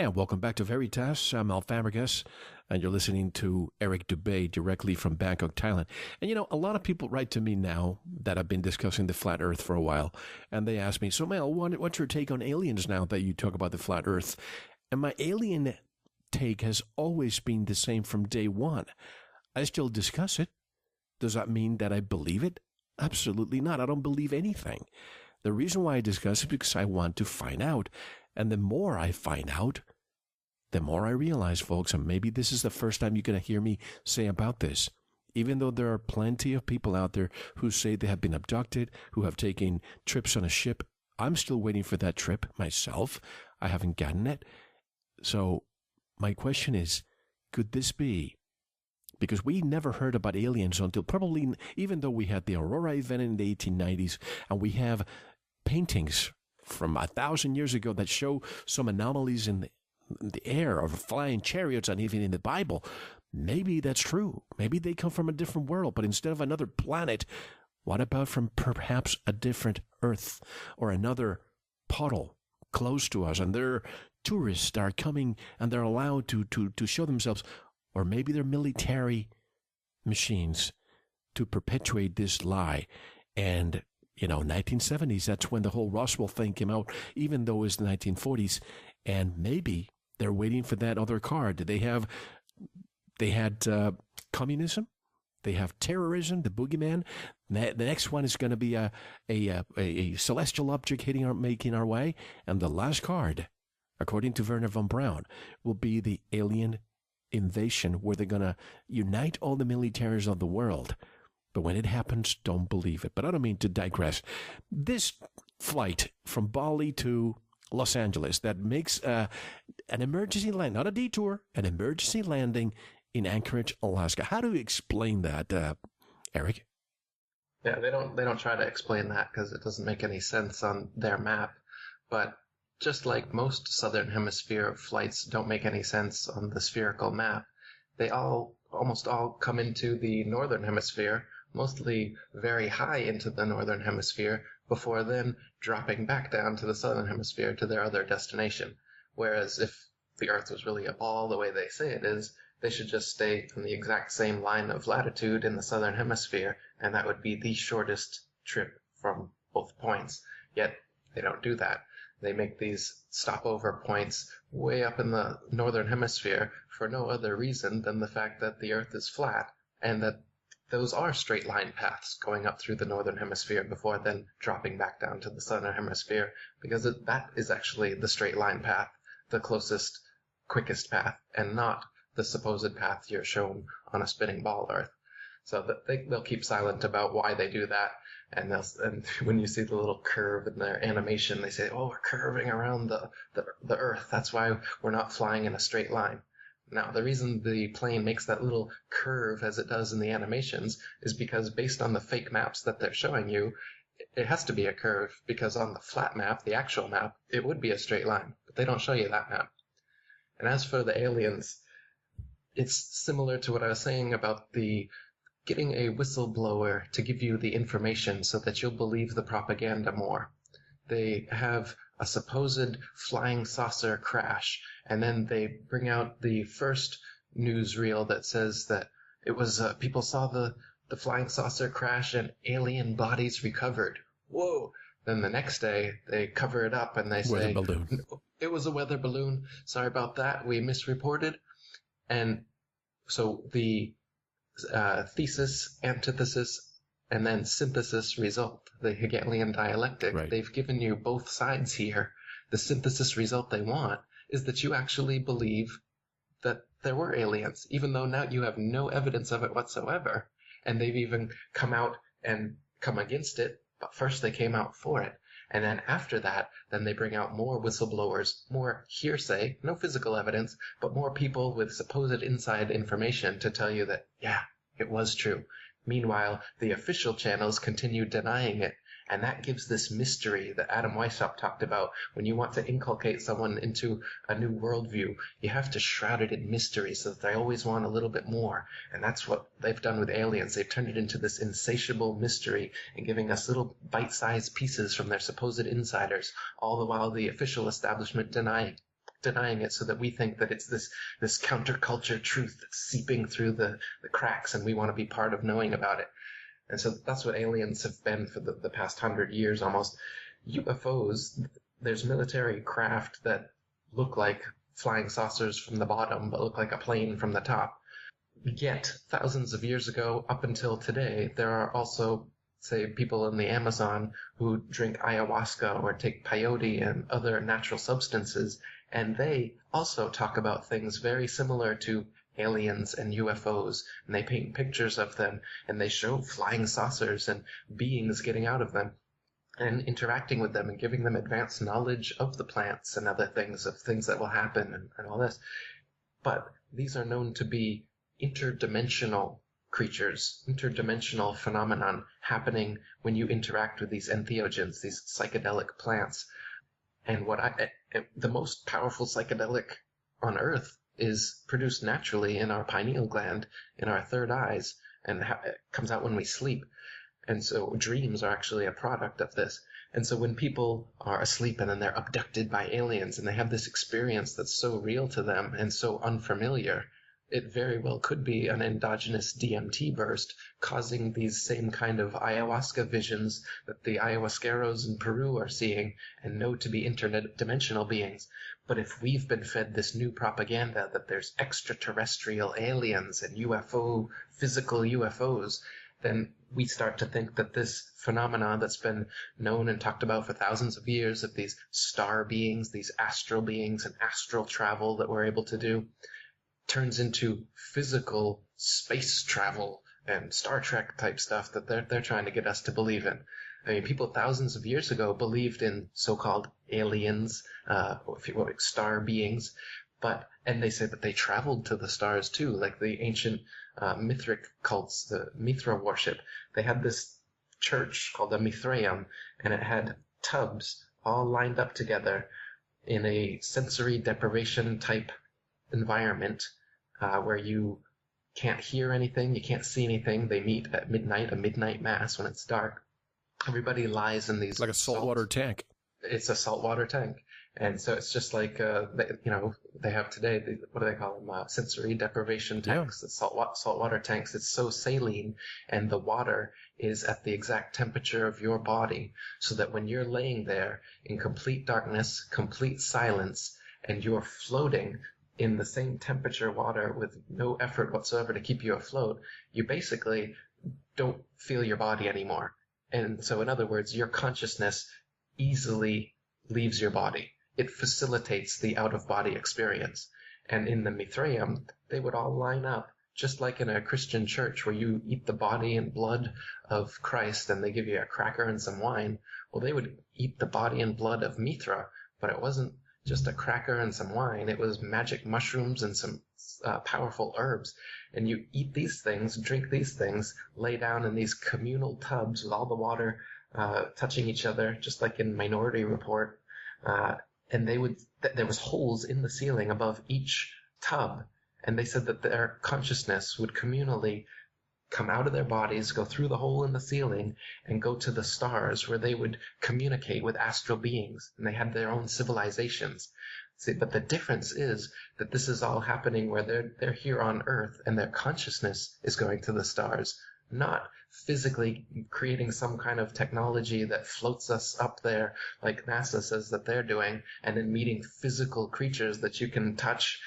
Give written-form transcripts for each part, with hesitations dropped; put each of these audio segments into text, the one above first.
And welcome back to Veritas. I'm Al Fabregas, and you're listening to Eric Dubay directly from Bangkok, Thailand. And you know, a lot of people write to me now that I've been discussing the flat earth for a while, and they ask me, so Mel, what's your take on aliens now that you talk about the flat earth? And my alien take has always been the same from day one. I still discuss it. Does that mean that I believe it? Absolutely not. I don't believe anything. The reason why I discuss it is because I want to find out. And the more I find out, the more I realize, folks, and maybe this is the first time you're going to hear me say about this, even though there are plenty of people out there who say they have been abducted, who have taken trips on a ship, I'm still waiting for that trip myself. I haven't gotten it. So my question is, could this be? Because we never heard about aliens until probably, even though we had the Aurora event in the 1890s, and we have paintings from 1,000 years ago that show some anomalies in the air of flying chariots and even in the Bible. Maybe that's true. Maybe they come from a different world, but instead of another planet, what about from perhaps a different Earth or another puddle close to us? And they're tourists that are coming and they're allowed to show themselves, or maybe they're military machines to perpetuate this lie. And 1970s, that's when the whole Roswell thing came out, even though it was the 1940s. And maybe they're waiting for that other card. They had communism. They have terrorism, the boogeyman. The next one is going to be a celestial object making our way. And the last card, according to Werner von Braun, will be the alien invasion, where they're going to unite all the militaries of the world. But when it happens, don't believe it. But I don't mean to digress. This flight from Bali to Los Angeles that makes an emergency land, not a detour, an emergency landing in Anchorage, Alaska. How do you explain that, Eric? Yeah, they don't try to explain that because it doesn't make any sense on their map. But just like most Southern Hemisphere flights don't make any sense on the spherical map, they almost all come into the Northern Hemisphere, mostly very high into the Northern Hemisphere, before then dropping back down to the Southern Hemisphere to their other destination. Whereas if the Earth was really a ball the way they say it is, they should just stay on the exact same line of latitude in the Southern Hemisphere, and that would be the shortest trip from both points. Yet they don't do that. They make these stopover points way up in the Northern Hemisphere for no other reason than the fact that the Earth is flat, and that those are straight line paths going up through the Northern Hemisphere before then dropping back down to the Southern Hemisphere, because that is actually the straight line path, the closest, quickest path, and not the supposed path you're shown on a spinning ball Earth. So they'll keep silent about why they do that, and when you see the little curve in their animation, they say, "Oh, we're curving around the Earth. That's why we're not flying in a straight line." Now, the reason the plane makes that little curve as it does in the animations is because based on the fake maps that they're showing you, it has to be a curve, because on the flat map, the actual map, it would be a straight line, but they don't show you that map. And as for the aliens, it's similar to what I was saying about the getting a whistleblower to give you the information so that you'll believe the propaganda more. They have a supposed flying saucer crash, and then they bring out the first newsreel that says that it was people saw the flying saucer crash and alien bodies recovered. Whoa! Then the next day they cover it up and they say it was a weather balloon. Sorry about that. We misreported. And so the thesis, antithesis, and then synthesis result, the Hegelian dialectic. Right. They've given you both sides here. The synthesis result they want is that you actually believe that there were aliens, even though now you have no evidence of it whatsoever. And they've even come out and come against it, but first they came out for it. And then after that, then they bring out more whistleblowers, more hearsay, no physical evidence, but more people with supposed inside information to tell you that, yeah, it was true. Meanwhile, the official channels continue denying it, and that gives this mystery that Adam Weishaupt talked about. When you want to inculcate someone into a new worldview, you have to shroud it in mystery so that they always want a little bit more. And that's what they've done with aliens. They've turned it into this insatiable mystery and giving us little bite-sized pieces from their supposed insiders, all the while the official establishment denying denying it so that we think that it's this counterculture truth that's seeping through the cracks, and we want to be part of knowing about it. And so that's what aliens have been for the past 100 years almost. UFOs, there's military craft that look like flying saucers from the bottom, but look like a plane from the top. Yet, thousands of years ago, up until today, there are also, say, people in the Amazon who drink ayahuasca or take peyote and other natural substances, and they also talk about things very similar to aliens and UFOs, and they paint pictures of them, and they show flying saucers and beings getting out of them and interacting with them and giving them advanced knowledge of the plants and other things, of things that will happen and all this. But these are known to be interdimensional creatures, interdimensional phenomenon happening when you interact with these entheogens, these psychedelic plants. And the most powerful psychedelic on Earth is produced naturally in our pineal gland, in our third eyes, and it comes out when we sleep. And so dreams are actually a product of this. And so when people are asleep and then they're abducted by aliens and they have this experience that's so real to them and so unfamiliar, it very well could be an endogenous DMT burst causing these same kind of ayahuasca visions that the ayahuasqueros in Peru are seeing and know to be interdimensional beings. But if we've been fed this new propaganda that there's extraterrestrial aliens and physical UFOs, then we start to think that this phenomenon that's been known and talked about for thousands of years, of these star beings, these astral beings and astral travel that we're able to do, turns into physical space travel and Star Trek type stuff that they're trying to get us to believe in. I mean, people thousands of years ago believed in so-called aliens, star beings, and they say that they traveled to the stars too, like the ancient Mithric cults, the Mithra worship. They had this church called the Mithraeum, and it had tubs all lined up together in a sensory deprivation type environment where you can't hear anything, you can't see anything. They meet at midnight, a midnight mass when it's dark. Everybody lies in these... Like a saltwater tank. It's a saltwater tank. And so it's just like, they have today, what do they call them? Sensory deprivation tanks, saltwater tanks. It's so saline, and the water is at the exact temperature of your body, so that when you're laying there in complete darkness, complete silence, and you're floating in the same temperature water with no effort whatsoever to keep you afloat, you basically don't feel your body anymore. And so in other words, your consciousness easily leaves your body. It facilitates the out-of-body experience. And in the Mithraeum, they would all line up, just like in a Christian church where you eat the body and blood of Christ and they give you a cracker and some wine. Well, they would eat the body and blood of Mithra, but it wasn't just a cracker and some wine. It was magic mushrooms and some powerful herbs. And you eat these things, drink these things, lay down in these communal tubs with all the water touching each other, just like in Minority Report. And there was holes in the ceiling above each tub. And they said that their consciousness would communally come out of their bodies, go through the hole in the ceiling, and go to the stars where they would communicate with astral beings. And they had their own civilizations. See, but the difference is that this is all happening where they're here on Earth and their consciousness is going to the stars, not physically creating some kind of technology that floats us up there like NASA says that they're doing, and then meeting physical creatures that you can touch.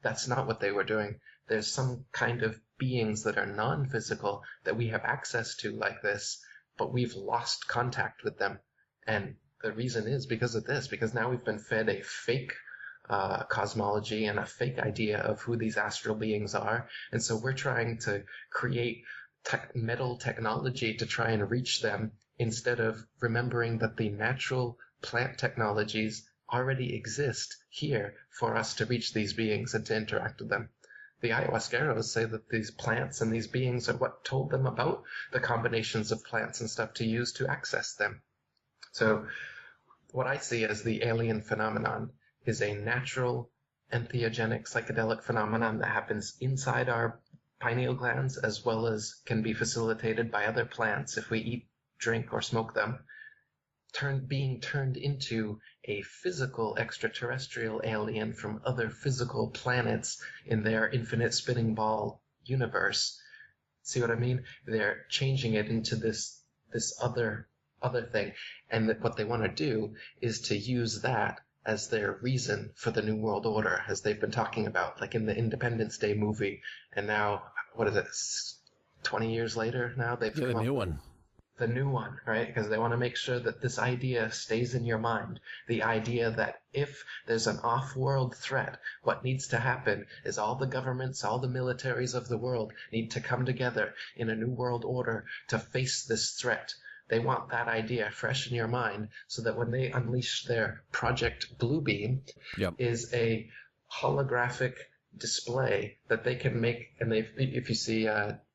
That's not what they were doing. There's some kind of beings that are non-physical that we have access to like this, but we've lost contact with them. And the reason is because of this, because now we've been fed a fake cosmology and a fake idea of who these astral beings are. And so we're trying to create metal technology to try and reach them, instead of remembering that the natural plant technologies already exist here for us to reach these beings and to interact with them. The ayahuasqueros say that these plants and these beings are what told them about the combinations of plants and stuff to use to access them. So what I see as the alien phenomenon is a natural, entheogenic, psychedelic phenomenon that happens inside our pineal glands, as well as can be facilitated by other plants if we eat, drink, or smoke them. being turned into a physical extraterrestrial alien from other physical planets in their infinite spinning ball universe. See what I mean? They're changing it into this other thing, and that what they want to do is to use that as their reason for the New World Order, as they've been talking about, like in the Independence Day movie, and now, what is it, 20 years later now? They've Yeah, the come new up one. the new one, right? Because they want to make sure that this idea stays in your mind. The idea that if there's an off-world threat, what needs to happen is all the governments, all the militaries of the world need to come together in a new world order to face this threat. They want that idea fresh in your mind so that when they unleash their Project Bluebeam, Yep. is a holographic display that they can make. And if you see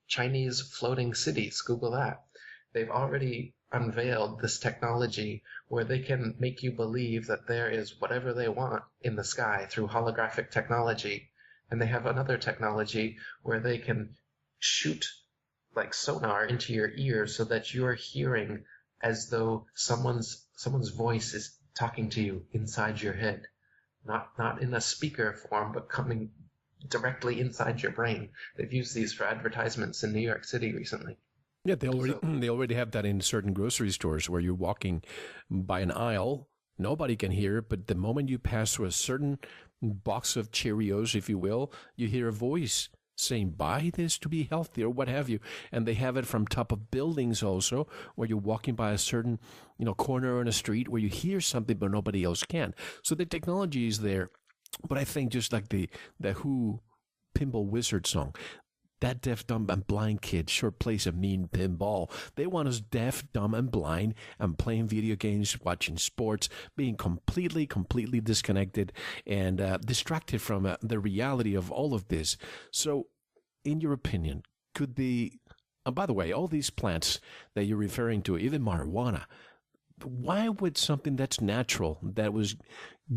Chinese floating cities, Google that. They've already unveiled this technology where they can make you believe that there is whatever they want in the sky through holographic technology. And they have another technology where they can shoot like sonar into your ears so that you're hearing as though someone's voice is talking to you inside your head. Not in a speaker form, but coming directly inside your brain. They've used these for advertisements in New York City recently. Yeah, they already have that in certain grocery stores where you're walking by an aisle, nobody can hear, but the moment you pass through a certain box of Cheerios, if you will, you hear a voice saying, buy this to be healthy or what have you. And they have it from top of buildings also, where you're walking by a certain, corner on a street where you hear something but nobody else can. So the technology is there. But I think just like the Who Pinball Wizard song, that deaf, dumb, and blind kid sure plays a mean pinball. They want us deaf, dumb, and blind and playing video games, watching sports, being completely disconnected and distracted from the reality of all of this. So, in your opinion, could by the way, all these plants that you're referring to, even marijuana, why would something that's natural, that was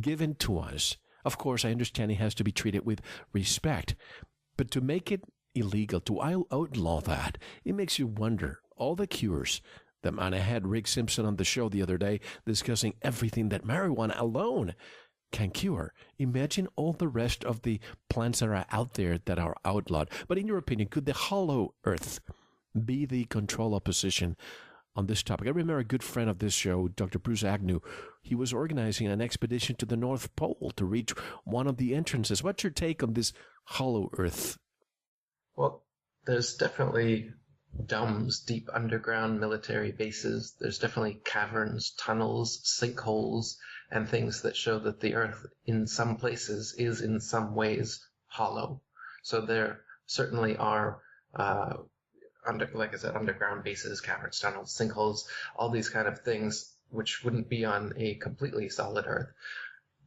given to us, of course, I understand it has to be treated with respect, but to make it illegal, to outlaw that, it makes you wonder all the cures that, and I had Rick Simpson on the show the other day discussing everything that marijuana alone can cure. Imagine all the rest of the plants that are out there that are outlawed. But in your opinion, could the hollow earth be the control opposition on this topic? I remember a good friend of this show, Dr. Bruce Agnew, he was organizing an expedition to the North Pole to reach one of the entrances. What's your take on this hollow earth? Well, there's definitely domes, deep underground military bases. There's definitely caverns, tunnels, sinkholes, and things that show that the Earth in some places is in some ways hollow. So there certainly are, like I said, underground bases, caverns, tunnels, sinkholes, all these kind of things which wouldn't be on a completely solid Earth.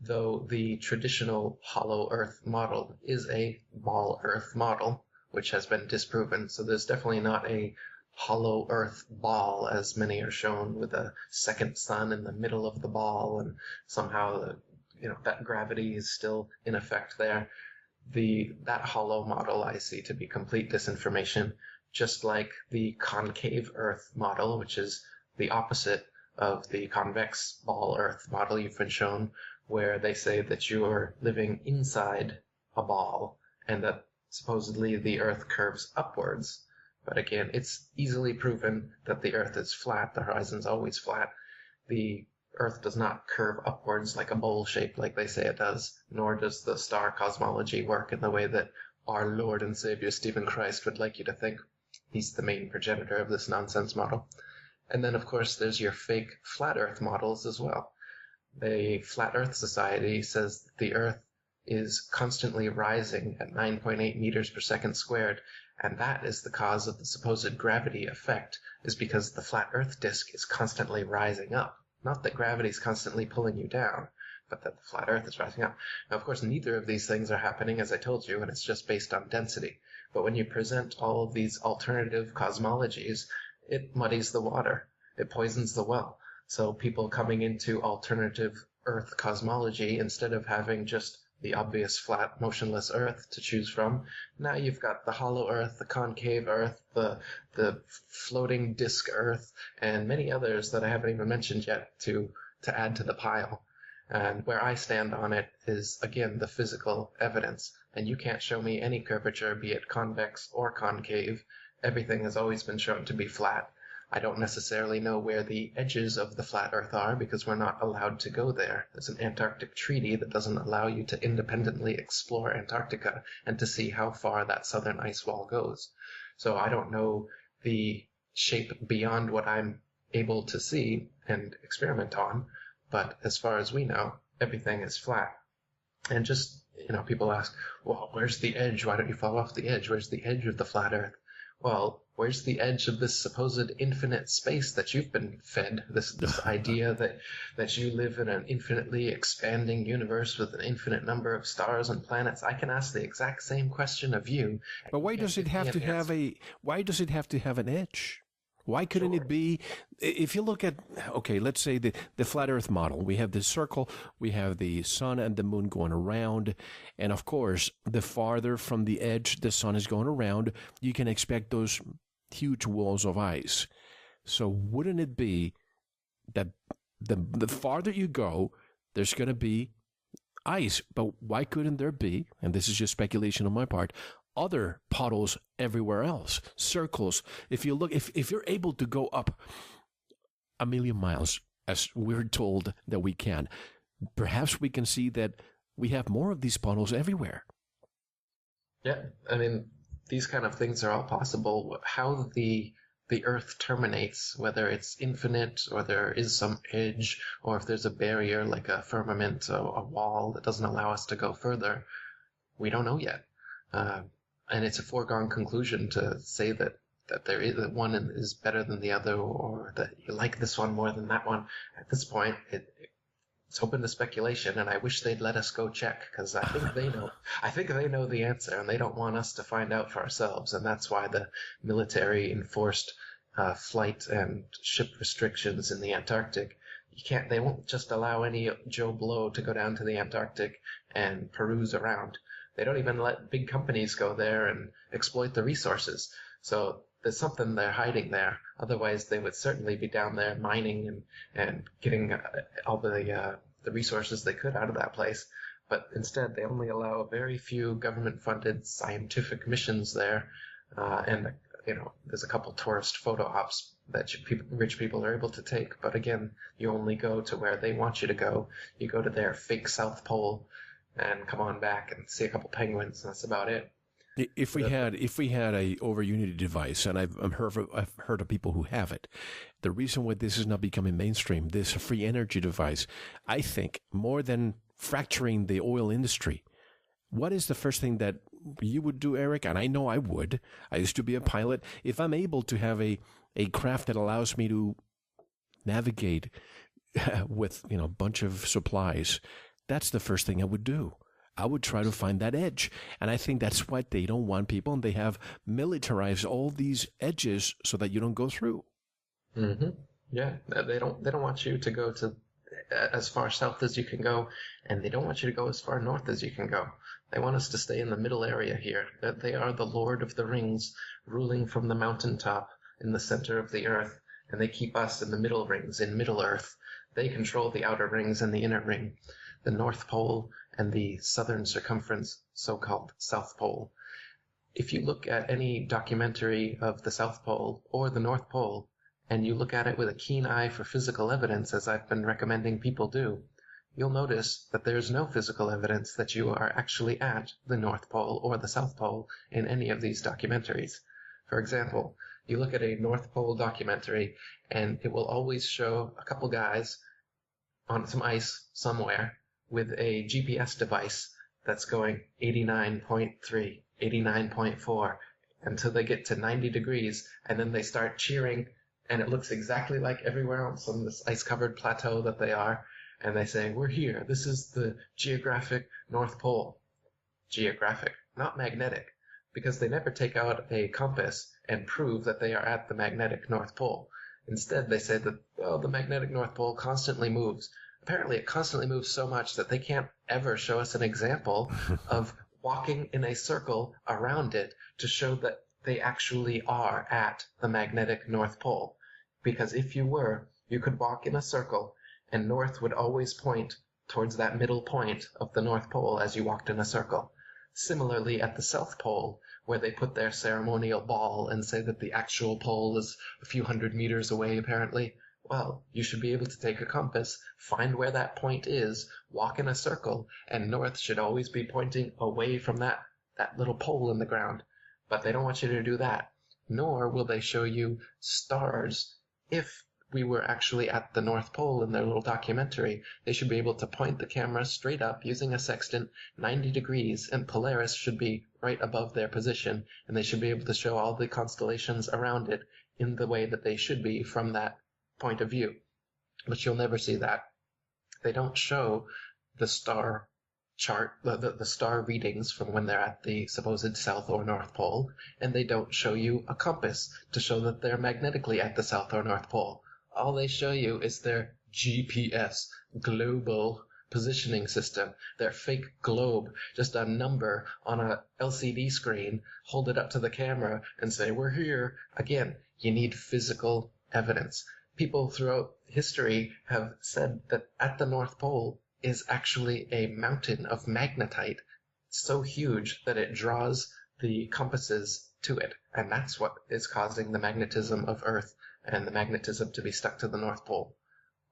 Though the traditional hollow Earth model is a ball Earth model, which has been disproven. So there's definitely not a hollow earth ball, as many are shown, with a second sun in the middle of the ball, and somehow that gravity is still in effect there. That hollow model I see to be complete disinformation, just like the concave earth model, which is the opposite of the convex ball earth model you've been shown, where they say that you are living inside a ball and that supposedly the Earth curves upwards. But again, it's easily proven that the Earth is flat. The horizon's always flat. The Earth does not curve upwards like a bowl shape like they say it does, nor does the star cosmology work in the way that our Lord and Savior Stephen Christ would like you to think. He's the main progenitor of this nonsense model. And then, of course, there's your fake flat Earth models as well. The Flat Earth Society says that the Earth is constantly rising at 9.8 meters per second squared, and that is the cause of the supposed gravity effect, is because the flat Earth disk is constantly rising up. Not that gravity is constantly pulling you down, but that the flat Earth is rising up. Now, of course, neither of these things are happening, as I told you, and it's just based on density. But when you present all of these alternative cosmologies, it muddies the water. It poisons the well. So people coming into alternative Earth cosmology, instead of having just the obvious flat, motionless Earth to choose from. Now you've got the hollow Earth, the concave Earth, the floating disk Earth, and many others that I haven't even mentioned yet to add to the pile. And where I stand on it is, again, the physical evidence. And you can't show me any curvature, be it convex or concave. Everything has always been shown to be flat. I don't necessarily know where the edges of the flat Earth are because we're not allowed to go there. There's an Antarctic treaty that doesn't allow you to independently explore Antarctica and to see how far that southern ice wall goes. So I don't know the shape beyond what I'm able to see and experiment on, but as far as we know, everything is flat. And just, people ask, well, where's the edge? Why don't you fall off the edge? Where's the edge of the flat Earth? Well, where's the edge of this supposed infinite space that you've been fed? This idea that you live in an infinitely expanding universe with an infinite number of stars and planets. I can ask the exact same question of you. But why does it have to have an edge? Why couldn't it be, if you look at, okay, let's say the flat Earth model, we have the circle, we have the sun and the moon going around, and of course, the farther from the edge the sun is going around, you can expect those huge walls of ice. So wouldn't it be that the farther you go, there's going to be ice, but why couldn't there be, and this is just speculation on my part, other puddles everywhere else, circles? If you look, if you're able to go up 1,000,000 miles, as we're told that we can, perhaps we can see that we have more of these puddles everywhere. Yeah, I mean, these kind of things are all possible. How the Earth terminates, whether it's infinite or there is some edge, or if there's a barrier like a firmament, a wall that doesn't allow us to go further, we don't know yet. And it's a foregone conclusion to say that that one is better than the other, or that you like this one more than that one. At this point, it's open to speculation, and I wish they'd let us go check, because I think they know. I think they know the answer, and they don't want us to find out for ourselves, and that's why the military enforced flight and ship restrictions in the Antarctic. They won't just allow any Joe Blow to go down to the Antarctic and peruse around. They don't even let big companies go there and exploit the resources. So there's something they're hiding there. Otherwise, they would certainly be down there mining and getting all the resources they could out of that place. But instead, they only allow very few government-funded scientific missions there. And there's a couple tourist photo ops that rich people are able to take. But again, you only go to where they want you to go. You go to their fake South Pole and come on back and see a couple penguins, and that's about it. If we had a over Unity device, and I've heard of people who have it, the reason why this is not becoming mainstream, this free energy device, I think more than fracturing the oil industry, what is the first thing that you would do, Eric? And I know I would. I used to be a pilot. If I'm able to have a craft that allows me to navigate with a bunch of supplies, that's the first thing I would do. I would try to find that edge. And I think that's why they don't want people, and they have militarized all these edges so that you don't go through. Mm-hmm. Yeah, they don't want you to go to as far south as you can go, and they don't want you to go as far north as you can go. They want us to stay in the middle area here. They are the Lord of the Rings, ruling from the mountaintop in the center of the earth, and they keep us in the middle rings, in Middle Earth. They control the outer rings and the inner ring, the North Pole and the southern circumference, so-called South Pole. If you look at any documentary of the South Pole or the North Pole, and you look at it with a keen eye for physical evidence, as I've been recommending people do, you'll notice that there's no physical evidence that you are actually at the North Pole or the South Pole in any of these documentaries. For example, you look at a North Pole documentary, and it will always show a couple guys on some ice somewhere with a GPS device that's going 89.3, 89.4 until they get to 90 degrees, and then they start cheering, and it looks exactly like everywhere else on this ice-covered plateau that they are, and they say, we're here, this is the geographic North Pole. Geographic, not magnetic, because they never take out a compass and prove that they are at the magnetic North Pole. Instead, they say that, the magnetic North Pole constantly moves. apparently it constantly moves so much that they can't ever show us an example of walking in a circle around it to show that they actually are at the magnetic North Pole. Because if you were, you could walk in a circle and north would always point towards that middle point of the North Pole as you walked in a circle. Similarly, at the South Pole, where they put their ceremonial ball and say that the actual pole is a few hundred meters away, apparently, well, you should be able to take a compass, find where that point is, walk in a circle, and north should always be pointing away from that little pole in the ground. But they don't want you to do that, nor will they show you stars. If we were actually at the North Pole in their little documentary, they should be able to point the camera straight up using a sextant 90 degrees, and Polaris should be right above their position, and they should be able to show all the constellations around it in the way that they should be from that point of view. But you'll never see that. They don't show the star chart, the star readings from when they're at the supposed South or North Pole, and they don't show you a compass to show that they're magnetically at the South or North Pole. All they show you is their GPS, global positioning system, their fake globe, just a number on a LCD screen, hold it up to the camera and say, we're here. Again, you need physical evidence. People throughout history have said that at the North Pole is actually a mountain of magnetite so huge that it draws the compasses to it, and that's what is causing the magnetism of Earth and the magnetism to be stuck to the North Pole.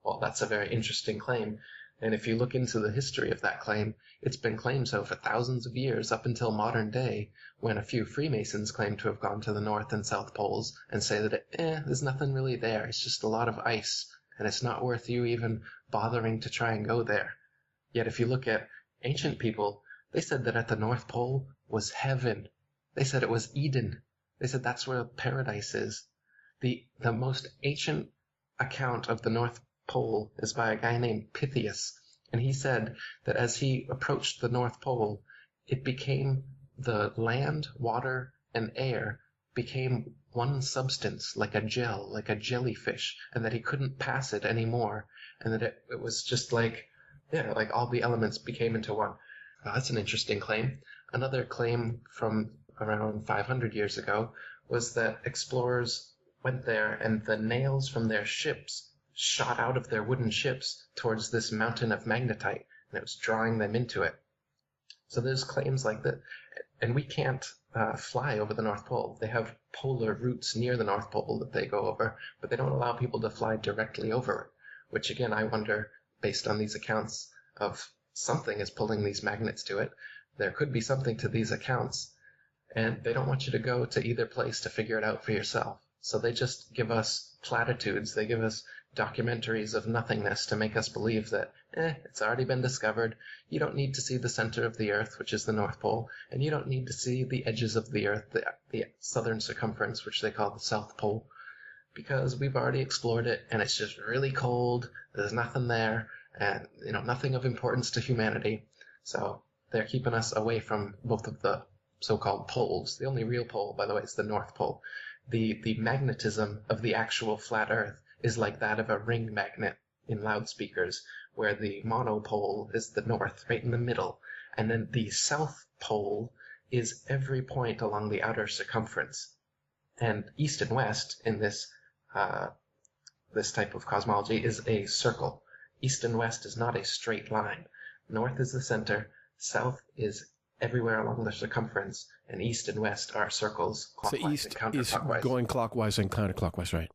Well, that's a very interesting claim, and if you look into the history of that claim, it's been claimed so for thousands of years up until modern day, when a few Freemasons claim to have gone to the North and South Poles and say that, there's nothing really there, it's just a lot of ice, and it's not worth you even bothering to try and go there. Yet if you look at ancient people, they said that at the North Pole was heaven. They said it was Eden. They said that's where paradise is. The most ancient account of the North Pole is by a guy named Pythias, and he said that as he approached the North Pole, it became the land, water, and air became one substance, like a gel, like a jellyfish, and that he couldn't pass it anymore, and that it was just like all the elements became into one. That's an interesting claim. Another claim from around 500 years ago was that explorers went there and the nails from their ships shot out of their wooden ships towards this mountain of magnetite, and it was drawing them into it. So there's claims like that, and we can't fly over the North Pole. They have polar routes near the North Pole that they go over, but they don't allow people to fly directly over it, which again, I wonder, based on these accounts of something is pulling these magnets to it, there could be something to these accounts, and they don't want you to go to either place to figure it out for yourself. So they just give us platitudes, they give us documentaries of nothingness to make us believe that, it's already been discovered, you don't need to see the center of the Earth, which is the North Pole, and you don't need to see the edges of the Earth, the southern circumference, which they call the South Pole, because we've already explored it, and it's just really cold, there's nothing there, and nothing of importance to humanity. So they're keeping us away from both of the so-called poles. The only real pole, by the way, is the North Pole. The magnetism of the actual flat Earth is like that of a ring magnet in loudspeakers, where the monopole is the north, right in the middle, and then the South Pole is every point along the outer circumference. And east and west in this type of cosmology is a circle. East and west is not a straight line. North is the center, south is everywhere along the circumference, and east and west are circles, clockwise and counterclockwise. Is going clockwise and counterclockwise, right?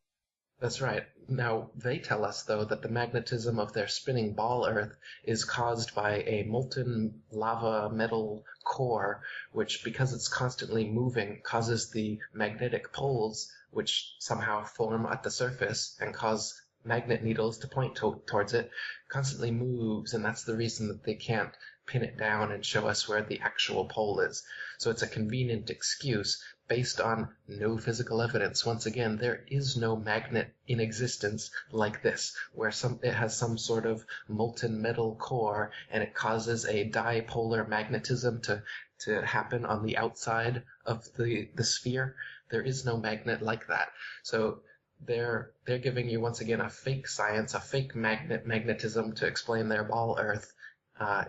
That's right. Now, they tell us, though, that the magnetism of their spinning ball Earth is caused by a molten lava metal core, which, because it's constantly moving, causes the magnetic poles, which somehow form at the surface and cause magnet needles to point towards it, constantly moves, and that's the reason that they can't pin it down and show us where the actual pole is. So it's a convenient excuse based on no physical evidence. Once again, there is no magnet in existence like this, where it has some sort of molten metal core and it causes a dipolar magnetism to happen on the outside of the sphere. There is no magnet like that. So they're giving you once again a fake science, a fake magnetism to explain their ball Earth,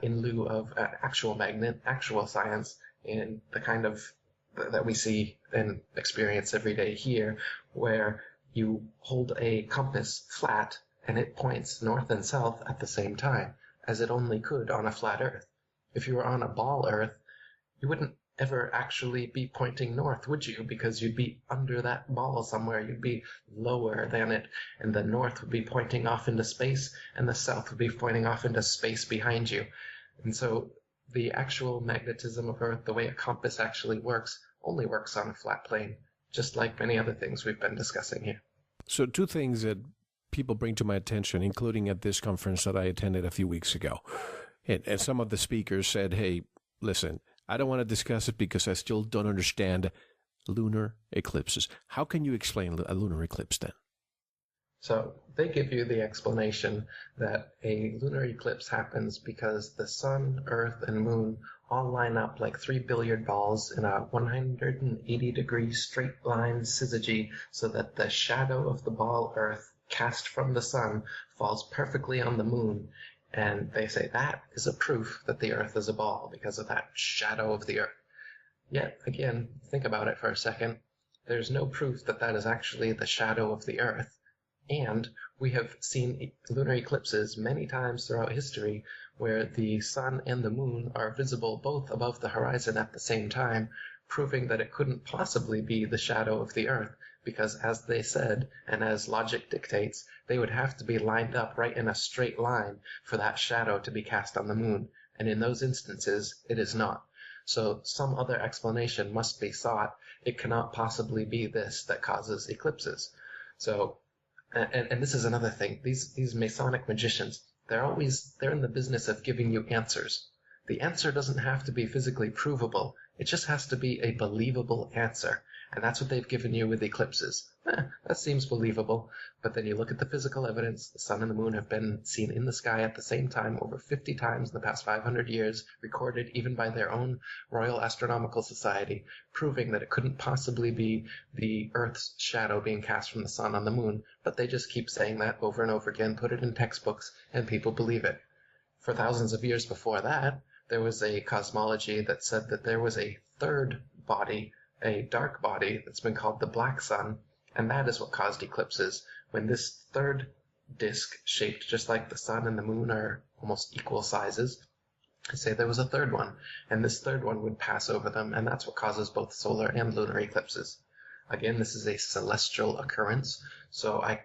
in lieu of actual science in the kind of that we see and experience every day here, where you hold a compass flat and it points north and south at the same time, as it only could on a flat Earth. If you were on a ball Earth, you wouldn't ever actually be pointing north, would you? Because you'd be under that ball somewhere. You'd be lower than it, and the north would be pointing off into space, and the south would be pointing off into space behind you. And so the actual magnetism of Earth, the way a compass actually works, only works on a flat plane, just like many other things we've been discussing here. So two things that people bring to my attention, including at this conference that I attended a few weeks ago. And some of the speakers said, hey, listen, I don't want to discuss it because I still don't understand lunar eclipses. How can you explain a lunar eclipse then? So they give you the explanation that a lunar eclipse happens because the sun, earth, and moon all line up like 3 billiard balls in a 180-degree straight line syzygy, so that the shadow of the ball earth cast from the sun falls perfectly on the moon. And they say that is a proof that the earth is a ball because of that shadow of the earth. Yet, again, think about it for a second. There's no proof that that is actually the shadow of the earth. And we have seen lunar eclipses many times throughout history where the sun and the moon are visible both above the horizon at the same time, proving that it couldn't possibly be the shadow of the earth, because as they said, and as logic dictates, they would have to be lined up right in a straight line for that shadow to be cast on the moon, and in those instances, it is not. So some other explanation must be sought. It cannot possibly be this that causes eclipses. So, and this is another thing, these Masonic magicians, they're in the business of giving you answers. The answer doesn't have to be physically provable. It just has to be a believable answer. And that's what they've given you with eclipses. That seems believable. But then you look at the physical evidence. The sun and the moon have been seen in the sky at the same time over 50 times in the past 500 years, recorded even by their own Royal Astronomical Society, proving that it couldn't possibly be the Earth's shadow being cast from the sun on the moon. But they just keep saying that over and over again, put it in textbooks, and people believe it. For thousands of years before that, there was a cosmology that said that there was a third body, a dark body that's been called the black sun, and that is what caused eclipses. When this third disk, shaped just like the sun and the moon are almost equal sizes, I say there was a third one, and this third one would pass over them, and that's what causes both solar and lunar eclipses. Again, this is a celestial occurrence, so I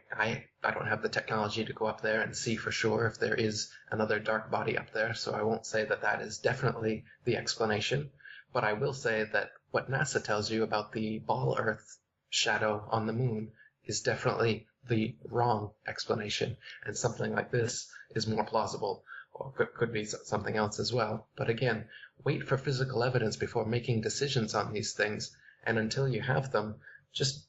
don't have the technology to go up there and see for sure if there is another dark body up there, so I won't say that that is definitely the explanation, but I will say that what NASA tells you about the ball Earth shadow on the moon is definitely the wrong explanation, and something like this is more plausible, or could be something else as well. But again, wait for physical evidence before making decisions on these things, and until you have them, just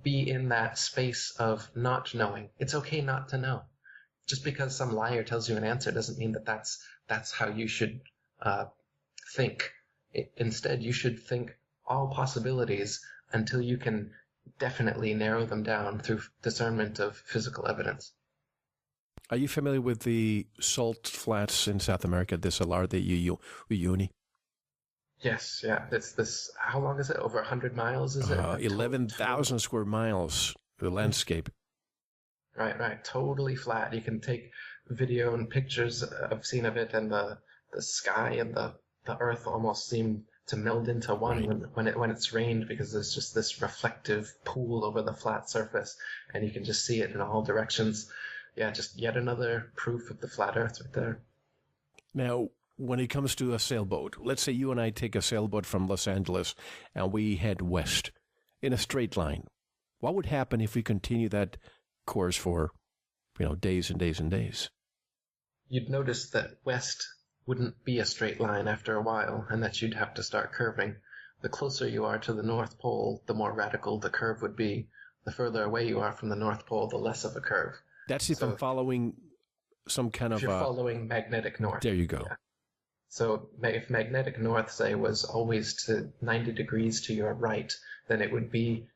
be in that space of not knowing. It's okay not to know. Just because some liar tells you an answer doesn't mean that that's how you should think. Instead, you should think all possibilities until you can definitely narrow them down through discernment of physical evidence. Are you familiar with the salt flats in South America, the Salar de Uyuni? Yes, yeah. It's this. How long is it? Over 100 miles, is it? 11,000 square miles, the landscape. Right. Totally flat. You can take video and pictures I've seen of it, and the sky and the earth almost seem to meld into one when it's rained, because there's just this reflective pool over the flat surface, and you can just see it in all directions. Yeah, just yet another proof of the flat earth right there. Now, when it comes to a sailboat, let's say you and I take a sailboat from Los Angeles and we head west in a straight line. What would happen if we continue that course for, days and days and days? You'd notice that west wouldn't be a straight line after a while, and that you'd have to start curving. The closer you are to the North Pole, the more radical the curve would be. The further away you are from the North Pole, the less of a curve. That's if I'm following some kind if of... you're following magnetic north. There you go. Yeah. So if magnetic north, say, was always to 90 degrees to your right, then it would be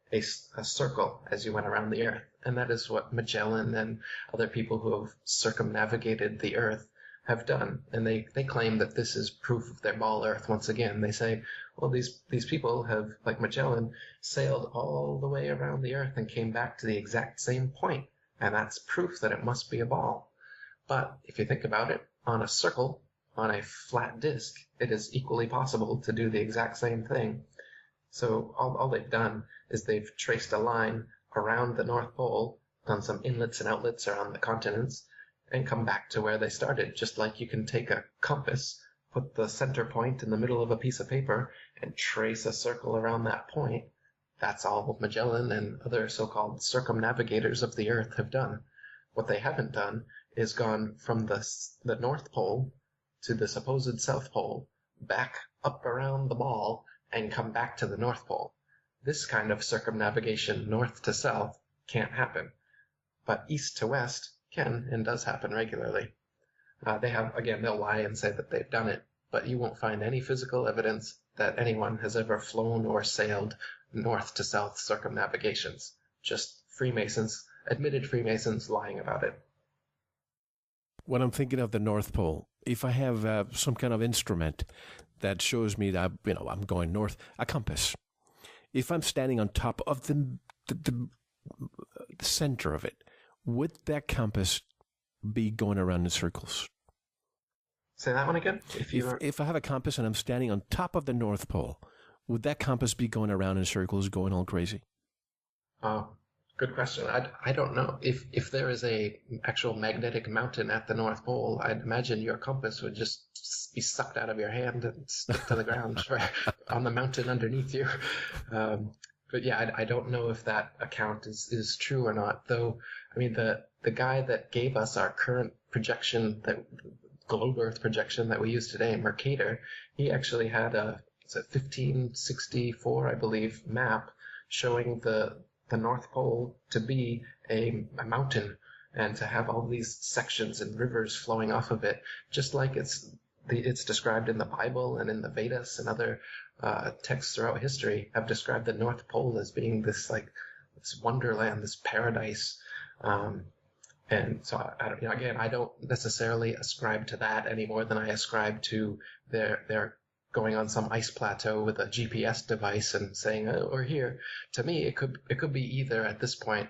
a circle as you went around the Earth. And that is what Magellan and other people who have circumnavigated the Earth have done. And they claim that this is proof of their ball Earth once again. They say, well, these people have, like Magellan, sailed all the way around the Earth and came back to the exact same point. And that's proof that it must be a ball. But if you think about it, on a circle, on a flat disk, it is equally possible to do the exact same thing. So all they've done is they've traced a line around the North Pole, done some inlets and outlets around the continents, and come back to where they started. Just like you can take a compass, put the center point in the middle of a piece of paper, and trace a circle around that point. That's all Magellan and other so-called circumnavigators of the Earth have done. What they haven't done is gone from the North Pole to the supposed South Pole, back up around the ball, and come back to the North Pole. This kind of circumnavigation north to south can't happen. But east to west can and does happen regularly. They'll lie and say that they've done it, but you won't find any physical evidence that anyone has ever flown or sailed north to south circumnavigations. Just Freemasons, admitted Freemasons lying about it. When I'm thinking of the North Pole, if I have some kind of instrument that shows me that I'm going north, a compass. If I'm standing on top of the center of it, would that compass be going around in circles? Say that one again. If I have a compass and I'm standing on top of the North Pole, would that compass be going around in circles, going all crazy? Oh, good question. I don't know. If there is a actual magnetic mountain at the North Pole, I'd imagine your compass would just be sucked out of your hand and stick to the ground on the mountain underneath you. But yeah, I don't know if that account is true or not. Though, I mean, the guy that gave us our current projection, that globe Earth projection that we use today, Mercator, he actually had a 1564, I believe, map showing the North Pole to be a mountain and to have all these sections and rivers flowing off of it, just like it's described in the Bible and in the Vedas and other texts throughout history have described the North Pole as being this wonderland, this paradise. And so I don't necessarily ascribe to that any more than I ascribe to their going on some ice plateau with a GPS device and saying, "Oh, we're here." To me, it could be either at this point,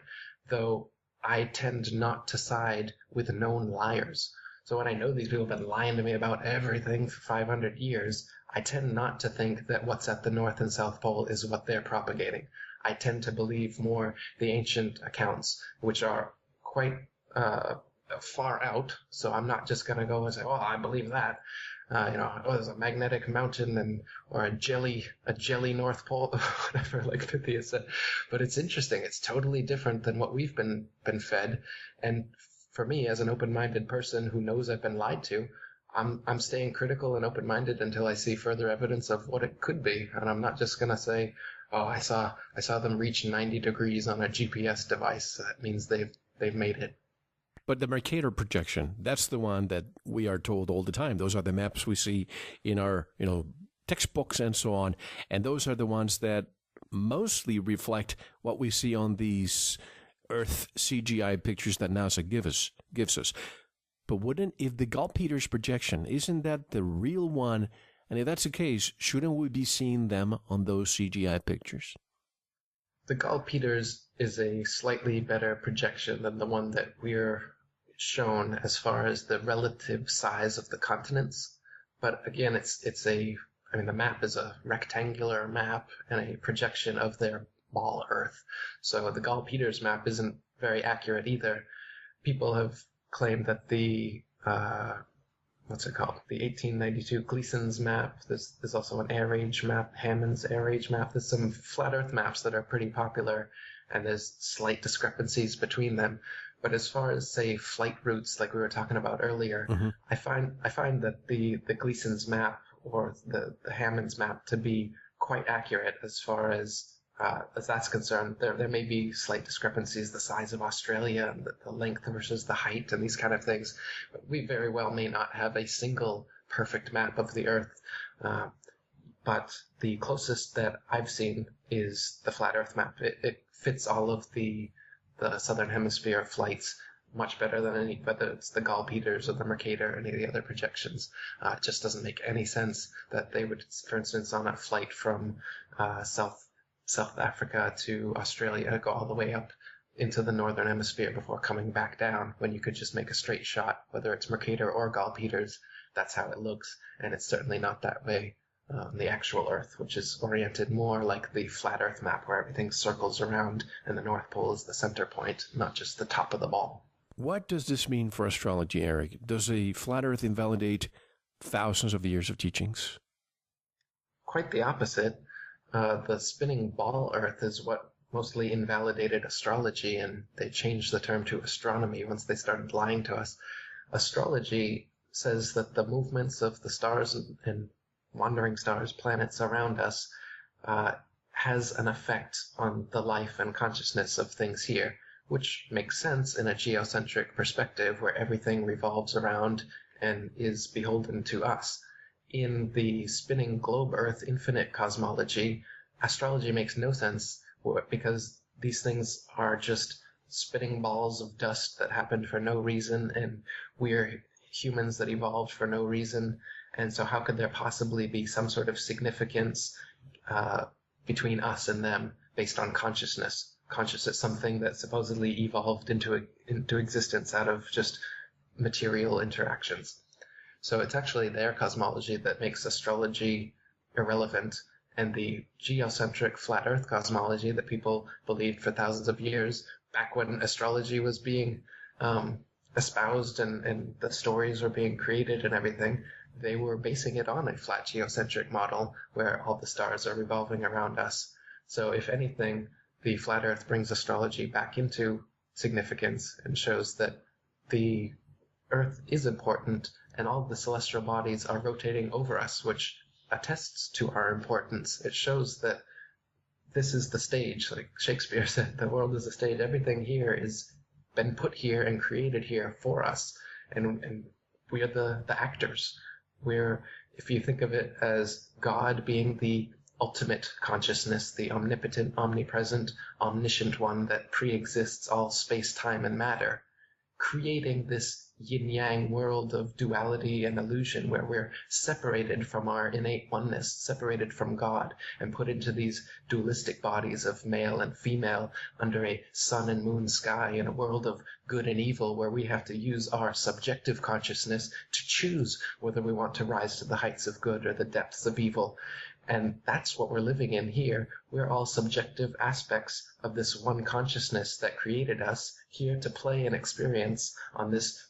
though I tend not to side with known liars. So when I know these people have been lying to me about everything for 500 years, I tend not to think that what's at the North and South Pole is what they're propagating. I tend to believe more the ancient accounts, which are quite far out. So I'm not just going to go and say, "Oh, I believe that." There's a magnetic mountain or a jelly North Pole, whatever, like Pythia said. But it's interesting. It's totally different than what we've been fed. And for me, as an open-minded person who knows I've been lied to, I'm staying critical and open-minded until I see further evidence of what it could be. And I'm not just going to say, "Oh, I saw them reach 90 degrees on a GPS device. So that means they've made it." But the Mercator projection, that's the one that we are told all the time. Those are the maps we see in our, textbooks and so on. And those are the ones that mostly reflect what we see on these Earth CGI pictures that NASA gives us. But if the Gall-Peters projection, isn't that the real one? And if that's the case, shouldn't we be seeing them on those CGI pictures? The Gall-Peters is a slightly better projection than the one that we're shown as far as the relative size of the continents. But again, the map is a rectangular map and a projection of their ball Earth. So the Gall-Peters map isn't very accurate either. People have claimed that the 1892 Gleason's map. There's also an air age map, Hammond's air age map. There's some flat Earth maps that are pretty popular, and there's slight discrepancies between them. But as far as, say, flight routes, like we were talking about earlier, mm-hmm. I find that the Gleason's map or the Hammond's map to be quite accurate as far as that's concerned. There may be slight discrepancies, the size of Australia, and the length versus the height, and these kind of things. But we very well may not have a single perfect map of the Earth. but the closest that I've seen is the flat Earth map. It fits all of the southern hemisphere flights much better than any, whether it's the Gall-Peters or the Mercator or any of the other projections. It just doesn't make any sense that they would, for instance, on a flight from South Africa to Australia, go all the way up into the northern hemisphere before coming back down, when you could just make a straight shot, whether it's Mercator or Gall-Peters. That's how it looks, and it's certainly not that way on the actual Earth, which is oriented more like the flat Earth map, where everything circles around and the North Pole is the center point, not just the top of the ball. What does this mean for astrology, Eric? Does a flat Earth invalidate thousands of years of teachings? Quite the opposite. The spinning ball Earth is what mostly invalidated astrology, and they changed the term to astronomy once they started lying to us. Astrology says that the movements of the stars and wandering stars, planets around us, has an effect on the life and consciousness of things here, which makes sense in a geocentric perspective where everything revolves around and is beholden to us. In the spinning globe Earth infinite cosmology, astrology makes no sense because these things are just spinning balls of dust that happened for no reason, and we're humans that evolved for no reason. And so how could there possibly be some sort of significance between us and them based on consciousness? Consciousness, something that supposedly evolved into existence out of just material interactions. So it's actually their cosmology that makes astrology irrelevant, and the geocentric flat Earth cosmology that people believed for thousands of years, back when astrology was being espoused and the stories were being created and everything, they were basing it on a flat geocentric model where all the stars are revolving around us. So if anything, the flat Earth brings astrology back into significance and shows that the Earth is important and all the celestial bodies are rotating over us, which attests to our importance. It shows that this is the stage. Like Shakespeare said, the world is a stage. Everything here is been put here and created here for us, and we are the actors. We're, if you think of it as God being the ultimate consciousness, the omnipotent, omnipresent, omniscient one that pre-exists all space, time, and matter, creating this yin-yang world of duality and illusion where we're separated from our innate oneness, separated from God, and put into these dualistic bodies of male and female under a sun and moon sky in a world of good and evil where we have to use our subjective consciousness to choose whether we want to rise to the heights of good or the depths of evil. And that's what we're living in here. We're all subjective aspects of this one consciousness that created us, here to play and experience on this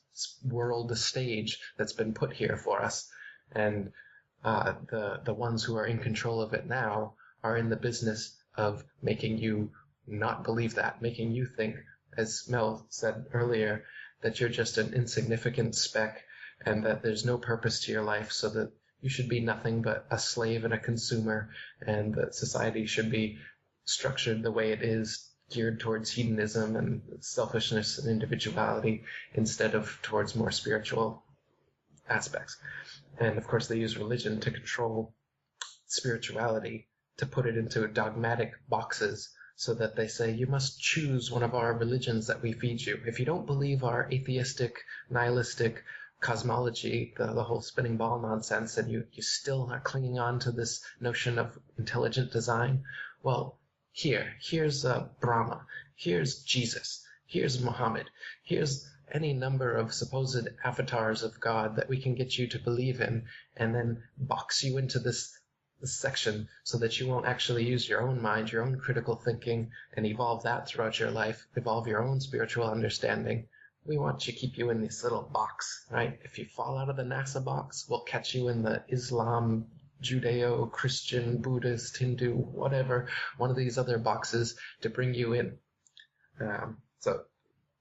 world stage that's been put here for us. And the ones who are in control of it now are in the business of making you not believe that, making you think, as Mel said earlier, that you're just an insignificant speck and that there's no purpose to your life, so that you should be nothing but a slave and a consumer, and that society should be structured the way it is, geared towards hedonism and selfishness and individuality instead of towards more spiritual aspects. And of course they use religion to control spirituality, to put it into dogmatic boxes, so that they say you must choose one of our religions that we feed you. If you don't believe our atheistic, nihilistic cosmology, the whole spinning ball nonsense, and you still are clinging on to this notion of intelligent design, well, here's Brahma, here's Jesus, here's Muhammad, here's any number of supposed avatars of God that we can get you to believe in, and then box you into this section so that you won't actually use your own mind, your own critical thinking, and evolve that throughout your life, evolve your own spiritual understanding. We want to keep you in this little box, right? If you fall out of the NASA box, we'll catch you in the Islam, Judeo, Christian, Buddhist, Hindu, whatever, one of these other boxes to bring you in. So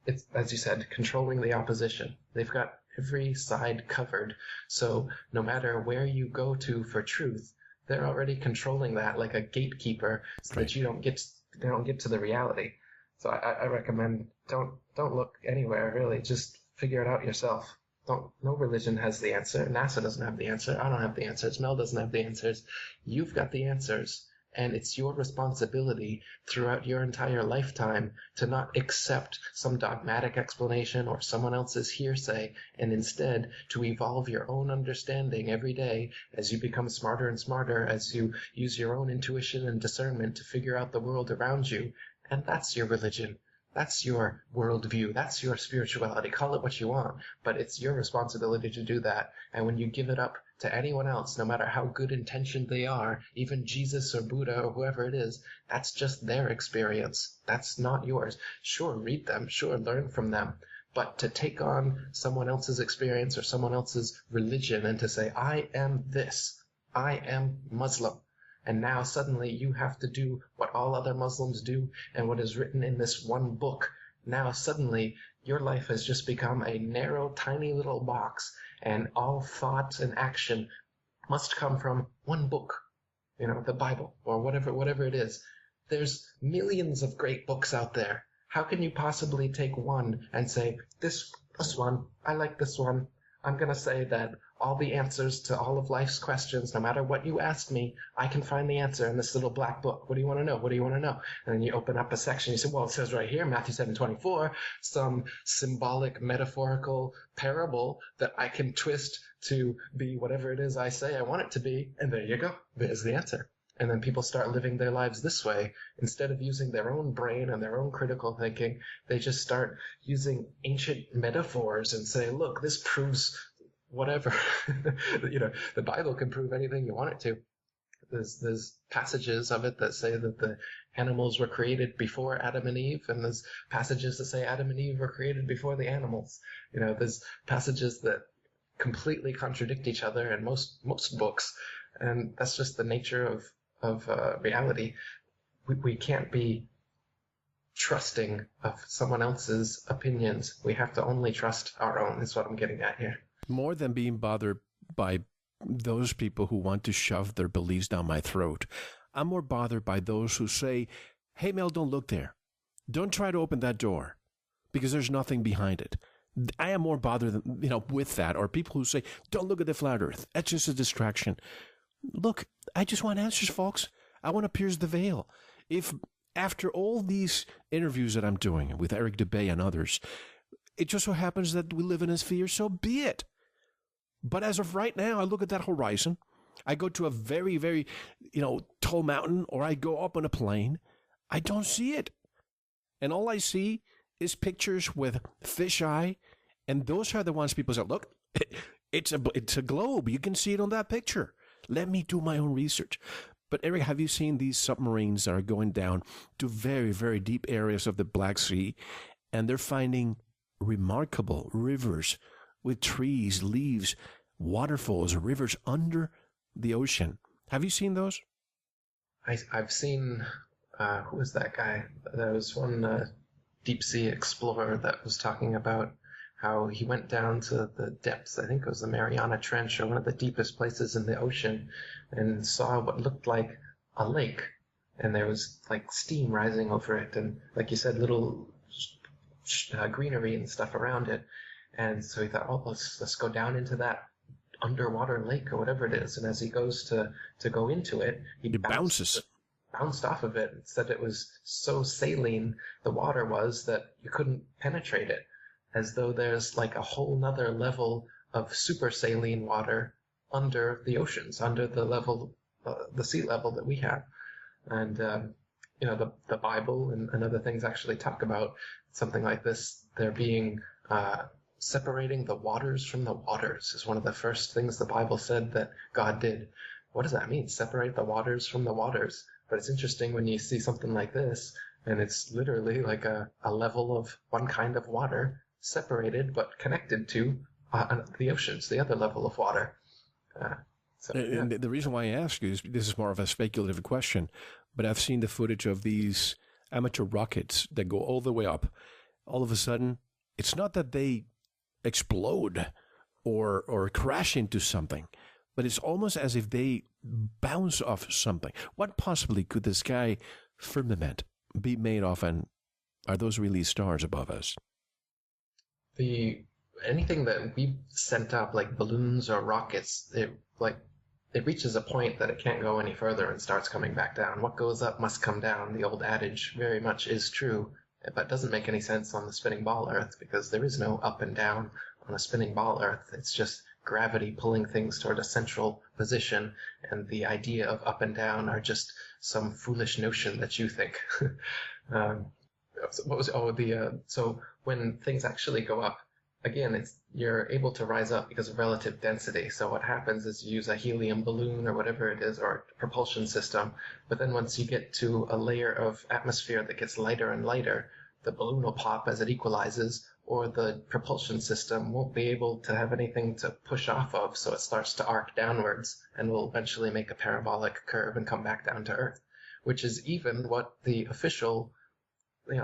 it's, as you said, controlling the opposition. They've got every side covered. So no matter where you go to for truth, they're already controlling that like a gatekeeper, so that you don't get to the reality. So I recommend don't look anywhere, really. Just figure it out yourself. No religion has the answer. NASA doesn't have the answer. I don't have the answers. Mel doesn't have the answers. You've got the answers. And it's your responsibility throughout your entire lifetime to not accept some dogmatic explanation or someone else's hearsay, and instead to evolve your own understanding every day as you become smarter and smarter, as you use your own intuition and discernment to figure out the world around you. And that's your religion. That's your worldview. That's your spirituality. Call it what you want, but it's your responsibility to do that. And when you give it up to anyone else, no matter how good intentioned they are, even Jesus or Buddha or whoever it is, that's just their experience. That's not yours. Sure, read them. Sure, learn from them. But to take on someone else's experience or someone else's religion and to say, I am this, I am Muslim, and now suddenly you have to do what all other Muslims do and what is written in this one book. Now suddenly your life has just become a narrow, tiny little box, and all thought and action must come from one book, the Bible or whatever it is. There's millions of great books out there. How can you possibly take one and say, this one, I like this one. I'm going to say that all the answers to all of life's questions, no matter what you ask me, I can find the answer in this little black book. What do you want to know? What do you want to know? And then you open up a section. You say, well, it says right here, Matthew 7:24, some symbolic, metaphorical parable that I can twist to be whatever it is I say I want it to be. And there you go. There's the answer. And then people start living their lives this way. Instead of using their own brain and their own critical thinking, they just start using ancient metaphors and say, look, this proves whatever. The Bible can prove anything you want it to. There's passages of it that say that the animals were created before Adam and Eve, and there's passages that say Adam and Eve were created before the animals. There's passages that completely contradict each other in most books, and that's just the nature of reality. We can't be trusting of someone else's opinions. We have to only trust our own, is what I'm getting at here. More than being bothered by those people who want to shove their beliefs down my throat, I'm more bothered by those who say, hey, Mel, don't look there. Don't try to open that door because there's nothing behind it. I am more bothered with that, or people who say, don't look at the flat earth. That's just a distraction. Look, I just want answers, folks. I want to pierce the veil. If after all these interviews that I'm doing with Eric Dubay and others, it just so happens that we live in a sphere, so be it. But as of right now, I look at that horizon. I go to a very, very, tall mountain, or I go up on a plane. I don't see it. And all I see is pictures with fisheye. And those are the ones people say, look, it's a globe. You can see it on that picture. Let me do my own research. But Eric, have you seen these submarines that are going down to very, very deep areas of the Black Sea, and they're finding remarkable rivers with trees, leaves, waterfalls, rivers under the ocean? Have you seen those? I've seen, who was that guy? There was one deep sea explorer that was talking about how he went down to the depths, I think it was the Mariana Trench, or one of the deepest places in the ocean, and saw what looked like a lake. And there was like steam rising over it, and like you said, little greenery and stuff around it. And so he thought, oh, let's go down into that underwater lake or whatever it is. And as he goes to go into it, he bounced off of it. It said it was so saline, the water was, that you couldn't penetrate it, as though there's like a whole nother level of super saline water under the oceans, under the level, the sea level that we have. And, the Bible and other things actually talk about something like this. There being, separating the waters from the waters is one of the first things the Bible said that God did. What does that mean? Separate the waters from the waters. But it's interesting when you see something like this, and it's literally like a level of one kind of water separated but connected to the oceans, the other level of water. And the reason why I ask you is this is more of a speculative question, but I've seen the footage of these amateur rockets that go all the way up. All of a sudden, it's not that they explode or crash into something, but it's almost as if they bounce off something. What possibly could the sky firmament be made of, and are those really stars above us? The anything that we sent up, like balloons or rockets, it reaches a point that it can't go any further and starts coming back down. What goes up must come down. The old adage very much is true, but doesn't make any sense on the spinning ball Earth because there is no up and down on a spinning ball Earth. It's just gravity pulling things toward a central position, and the idea of up and down are just some foolish notion that you think. So when things actually go up, again, you're able to rise up because of relative density. So what happens is you use a helium balloon or whatever it is, or a propulsion system. But then once you get to a layer of atmosphere that gets lighter and lighter, the balloon will pop as it equalizes, or the propulsion system won't be able to have anything to push off of, so it starts to arc downwards and will eventually make a parabolic curve and come back down to Earth, which is even what the official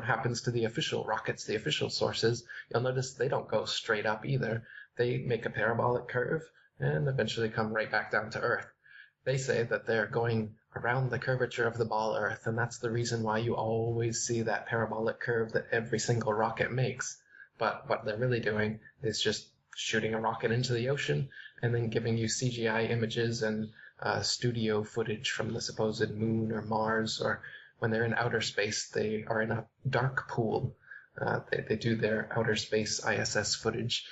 happens to the official rockets, the official sources. You'll notice they don't go straight up either. They make a parabolic curve and eventually come right back down to Earth. They say that they're going around the curvature of the ball Earth, and that's the reason why you always see that parabolic curve that every single rocket makes. But what they're really doing is just shooting a rocket into the ocean and then giving you CGI images and studio footage from the supposed moon or Mars, or when they're in outer space, they are in a dark pool. They do their outer space ISS footage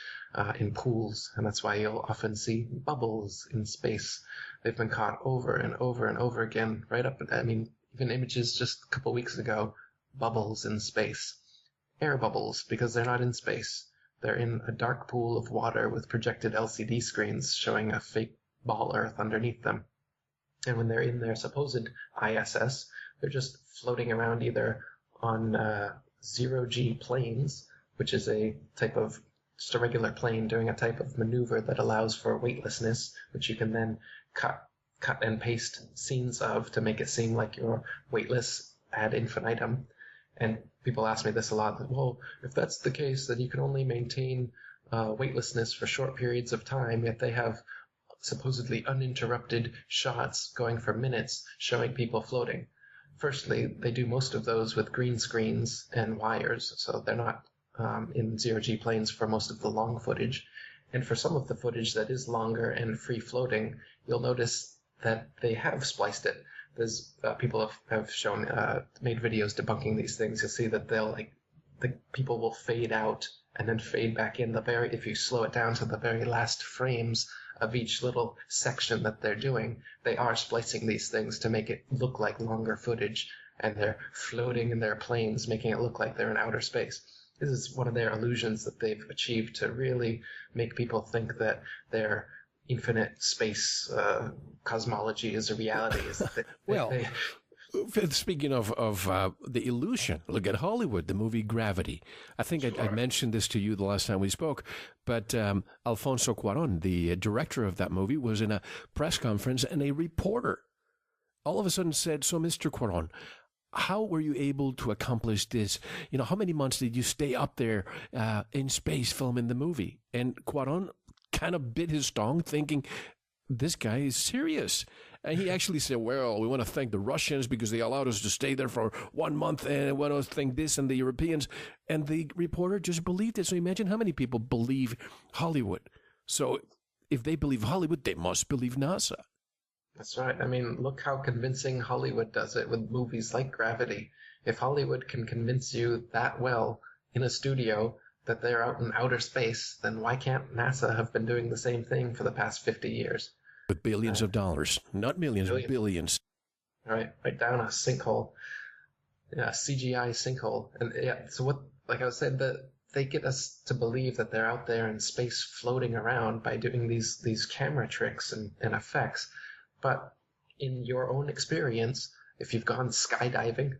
in pools, and that's why you'll often see bubbles in space. They've been caught over and over and over again, even images just a couple weeks ago, bubbles in space. Air bubbles, because they're not in space. They're in a dark pool of water with projected LCD screens showing a fake ball Earth underneath them. And when they're in their supposed ISS, they're just floating around either on zero-G planes, which is just a regular plane doing a type of maneuver that allows for weightlessness, which you can then cut and paste scenes of to make it seem like you're weightless ad infinitum. And people ask me this a lot. Well, if that's the case, then you can only maintain weightlessness for short periods of time, yet they have supposedly uninterrupted shots going for minutes showing people floating. Firstly, they do most of those with green screens and wires, so they're not in zero-G planes for most of the long footage. And for some of the footage that is longer and free-floating, you'll notice that they have spliced it. There's people have shown made videos debunking these things. You'll see that the people will fade out and then fade back in if you slow it down to the very last frames of each little section that they're doing, they are splicing these things to make it look like longer footage, and they're floating in their planes, making it look like they're in outer space. This is one of their illusions that they've achieved to really make people think that their infinite space cosmology is a reality. Speaking of the illusion, look at Hollywood, the movie Gravity. I think I mentioned this to you the last time we spoke, but Alfonso Cuarón, the director of that movie, was in a press conference, and a reporter all of a sudden said, "So, Mr. Cuarón, how were you able to accomplish this? How many months did you stay up there in space filming the movie?" And Cuarón kind of bit his tongue, thinking, this guy is serious. And he actually said, well, we want to thank the Russians because they allowed us to stay there for 1 month, and we want to thank this and the Europeans. And the reporter just believed it. So imagine how many people believe Hollywood. So if they believe Hollywood, they must believe NASA. That's right. Look how convincing Hollywood does it with movies like Gravity. If Hollywood can convince you that well in a studio that they're out in outer space, then why can't NASA have been doing the same thing for the past 50 years? With billions of dollars. Not millions, billions. Right down a sinkhole. Yeah, CGI sinkhole. And like I was saying, they get us to believe that they're out there in space floating around by doing these camera tricks and effects. But in your own experience, if you've gone skydiving,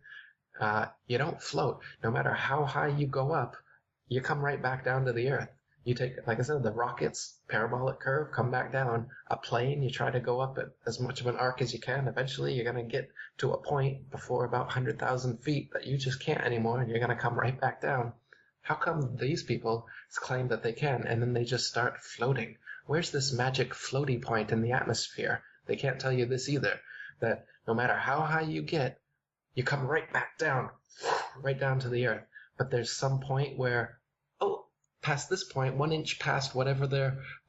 you don't float. No matter how high you go up, you come right back down to the Earth. You take, like I said, the rockets, parabolic curve, come back down. A plane, you try to go up at as much of an arc as you can. Eventually, you're going to get to a point before about 100,000 feet that you just can't anymore, and you're going to come right back down. How come these people claim that they can, and then they just start floating? Where's this magic floaty point in the atmosphere? They can't tell you this either, that no matter how high you get, you come right back down, right down to the Earth. But there's some point where, past this point, 1 inch past whatever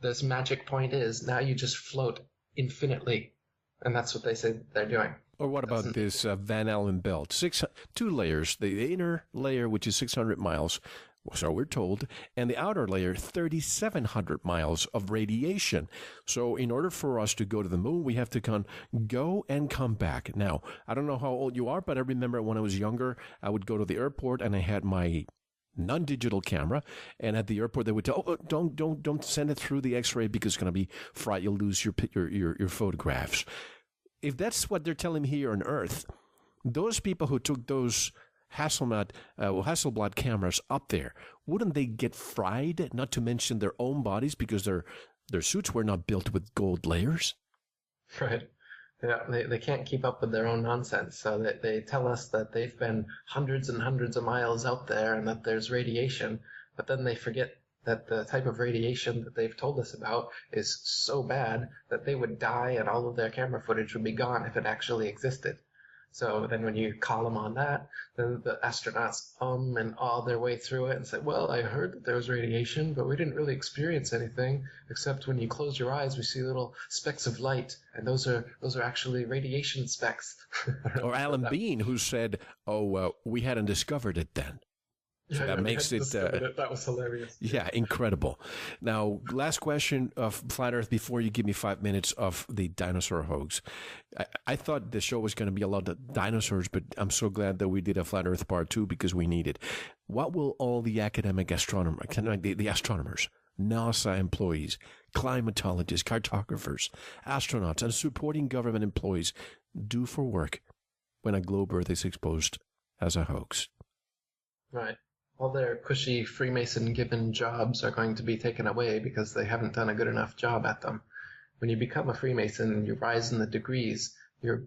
this magic point is, now you just float infinitely. And that's what they say they're doing. Or what about this Van Allen belt? Two layers. The inner layer, which is 600 miles, so we're told, and the outer layer, 3,700 miles of radiation. So in order for us to go to the moon, we have to go and come back. Now, I don't know how old you are, but I remember when I was younger, I would go to the airport and I had my non-digital camera, and at the airport they would tell, oh, don't send it through the X-ray because it's going to be fried. You'll lose your photographs. If that's what they're telling me here on Earth, those people who took those Hasselblad cameras up there, wouldn't they get fried? Not to mention their own bodies, because their suits were not built with gold layers. Right. Yeah, they can't keep up with their own nonsense. So they tell us that they've been hundreds and hundreds of miles out there and that there's radiation, but then they forget that the type of radiation that they've told us about is so bad that they would die and all of their camera footage would be gone if it actually existed. So then when you call them on that, then the astronauts and awe their way through it and say, well, I heard that there was radiation, but we didn't really experience anything, except when you close your eyes, we see little specks of light, and those are actually radiation specks. Or Alan Bean, who said, we hadn't discovered it then. So that makes it... that was hilarious. Yeah, incredible. Now, last question of Flat Earth before you give me 5 minutes of the dinosaur hoax. I thought the show was going to be a lot of dinosaurs, but I'm so glad that we did a Flat Earth Part 2 because we need it. What will all the academic astronomers, the astronomers, NASA employees, climatologists, cartographers, astronauts, and supporting government employees do for work when a globe Earth is exposed as a hoax? Right. All their cushy Freemason-given jobs are going to be taken away because they haven't done a good enough job at them. When you become a Freemason, you rise in the degrees, you're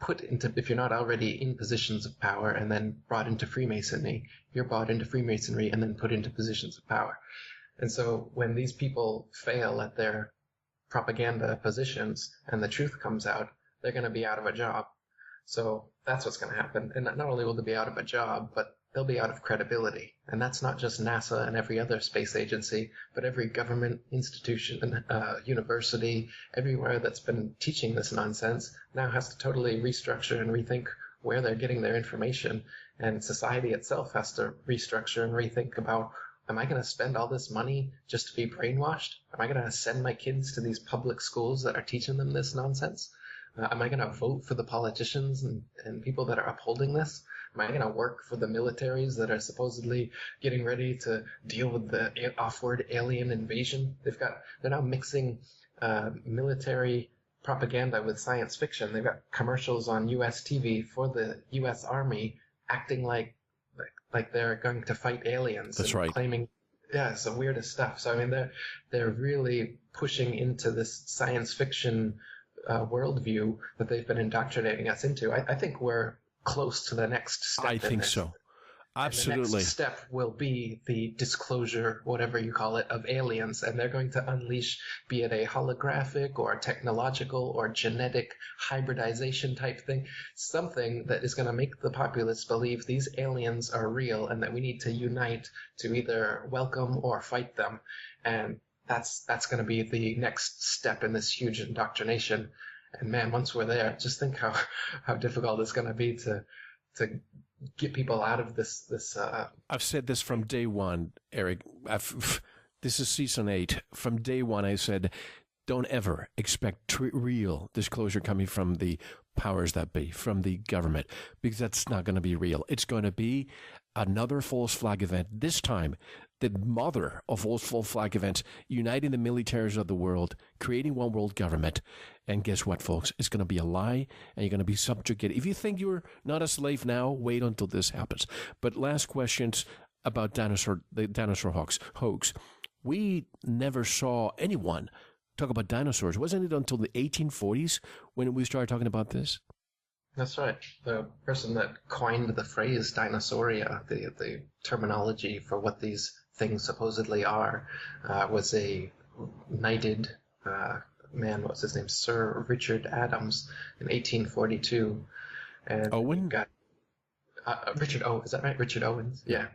put into, if you're not already in positions of power and then brought into Freemasonry, you're brought into Freemasonry and then put into positions of power. And so when these people fail at their propaganda positions and the truth comes out, they're going to be out of a job. So that's what's going to happen. And not only will they be out of a job, but they'll be out of credibility. And that's not just NASA and every other space agency, but every government institution, university, everywhere that's been teaching this nonsense now has to totally restructure and rethink where they're getting their information. And society itself has to restructure and rethink about, am I going to spend all this money just to be brainwashed? Am I going to send my kids to these public schools that are teaching them this nonsense? Am I going to vote for the politicians and people that are upholding this? Am I going to work for the militaries that are supposedly getting ready to deal with the off-world alien invasion? They're now mixing military propaganda with science fiction. They've got commercials on U.S. TV for the U.S. Army acting like they're going to fight aliens. That's right. Claiming, yeah, it's the weirdest stuff. So I mean, they're really pushing into this science fiction worldview that they've been indoctrinating us into. I think we're close to the next step. I think so. Absolutely. And the next step will be the disclosure, whatever you call it, of aliens, and they're going to unleash, be it a holographic or technological or genetic hybridization type thing, something that is going to make the populace believe these aliens are real and that we need to unite to either welcome or fight them. And that's going to be the next step in this huge indoctrination. And man, once we're there, just think how difficult it's going to be to get people out of this. I've said this from day one, Eric. This is season 8. From day one, I said, don't ever expect real disclosure coming from the powers that be, from the government, because that's not going to be real. It's going to be another false flag event. This time, the mother of all false flag events, uniting the militaries of the world, creating one world government. And guess what, folks? It's going to be a lie, and you're going to be subjugated. If you think you're not a slave now, wait until this happens. But last questions about the dinosaur hoax. We never saw anyone talk about dinosaurs. Wasn't it until the 1840s when we started talking about this? That's right. The person that coined the phrase dinosauria, the terminology for what these things supposedly are, was a knighted man. What's his name? Sir Richard Adams in 1842. And Owen? Got Richard Owen. Is that right? Richard Owens. Yeah.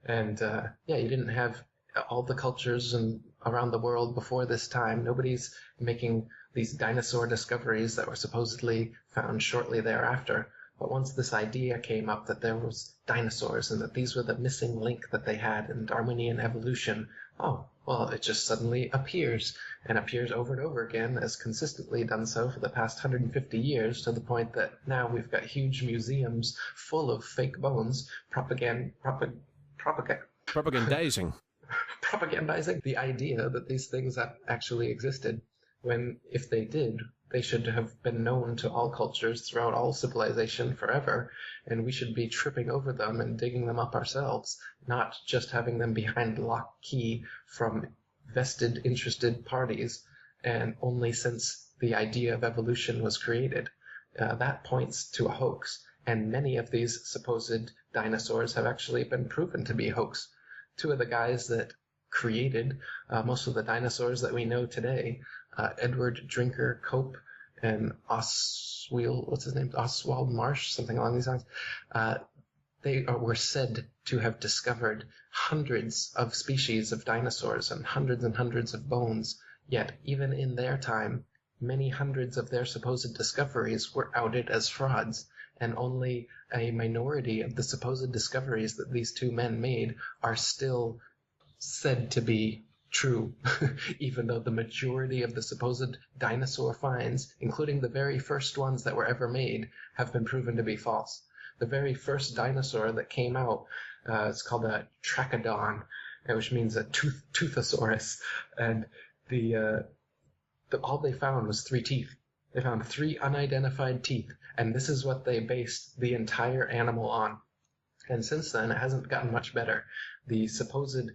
And you didn't have all the cultures and around the world before this time, nobody's making these dinosaur discoveries that were supposedly found shortly thereafter. But once this idea came up that there was dinosaurs and that these were the missing link that they had in Darwinian evolution, oh, well, it just suddenly appears, and appears over and over again, as consistently done so for the past 150 years, to the point that now we've got huge museums full of fake bones Propagandizing. propagandizing the idea that these things actually existed, when if they did, they should have been known to all cultures throughout all civilization forever, and we should be tripping over them and digging them up ourselves, not just having them behind lock key from vested, interested parties, and only since the idea of evolution was created. That points to a hoax, and many of these supposed dinosaurs have actually been proven to be a hoax. Two of the guys that created most of the dinosaurs that we know today, Edward Drinker Cope and Oswald Marsh, something along these lines, they were said to have discovered hundreds of species of dinosaurs and hundreds of bones, yet even in their time, many hundreds of their supposed discoveries were outed as frauds, and only a minority of the supposed discoveries that these two men made are still said to be true, even though the majority of the supposed dinosaur finds, including the very first ones that were ever made, have been proven to be false. The very first dinosaur that came out, it's called a Trachodon, which means a toothosaurus, and all they found was 3 teeth. They found 3 unidentified teeth, and this is what they based the entire animal on. And since then, it hasn't gotten much better. The supposed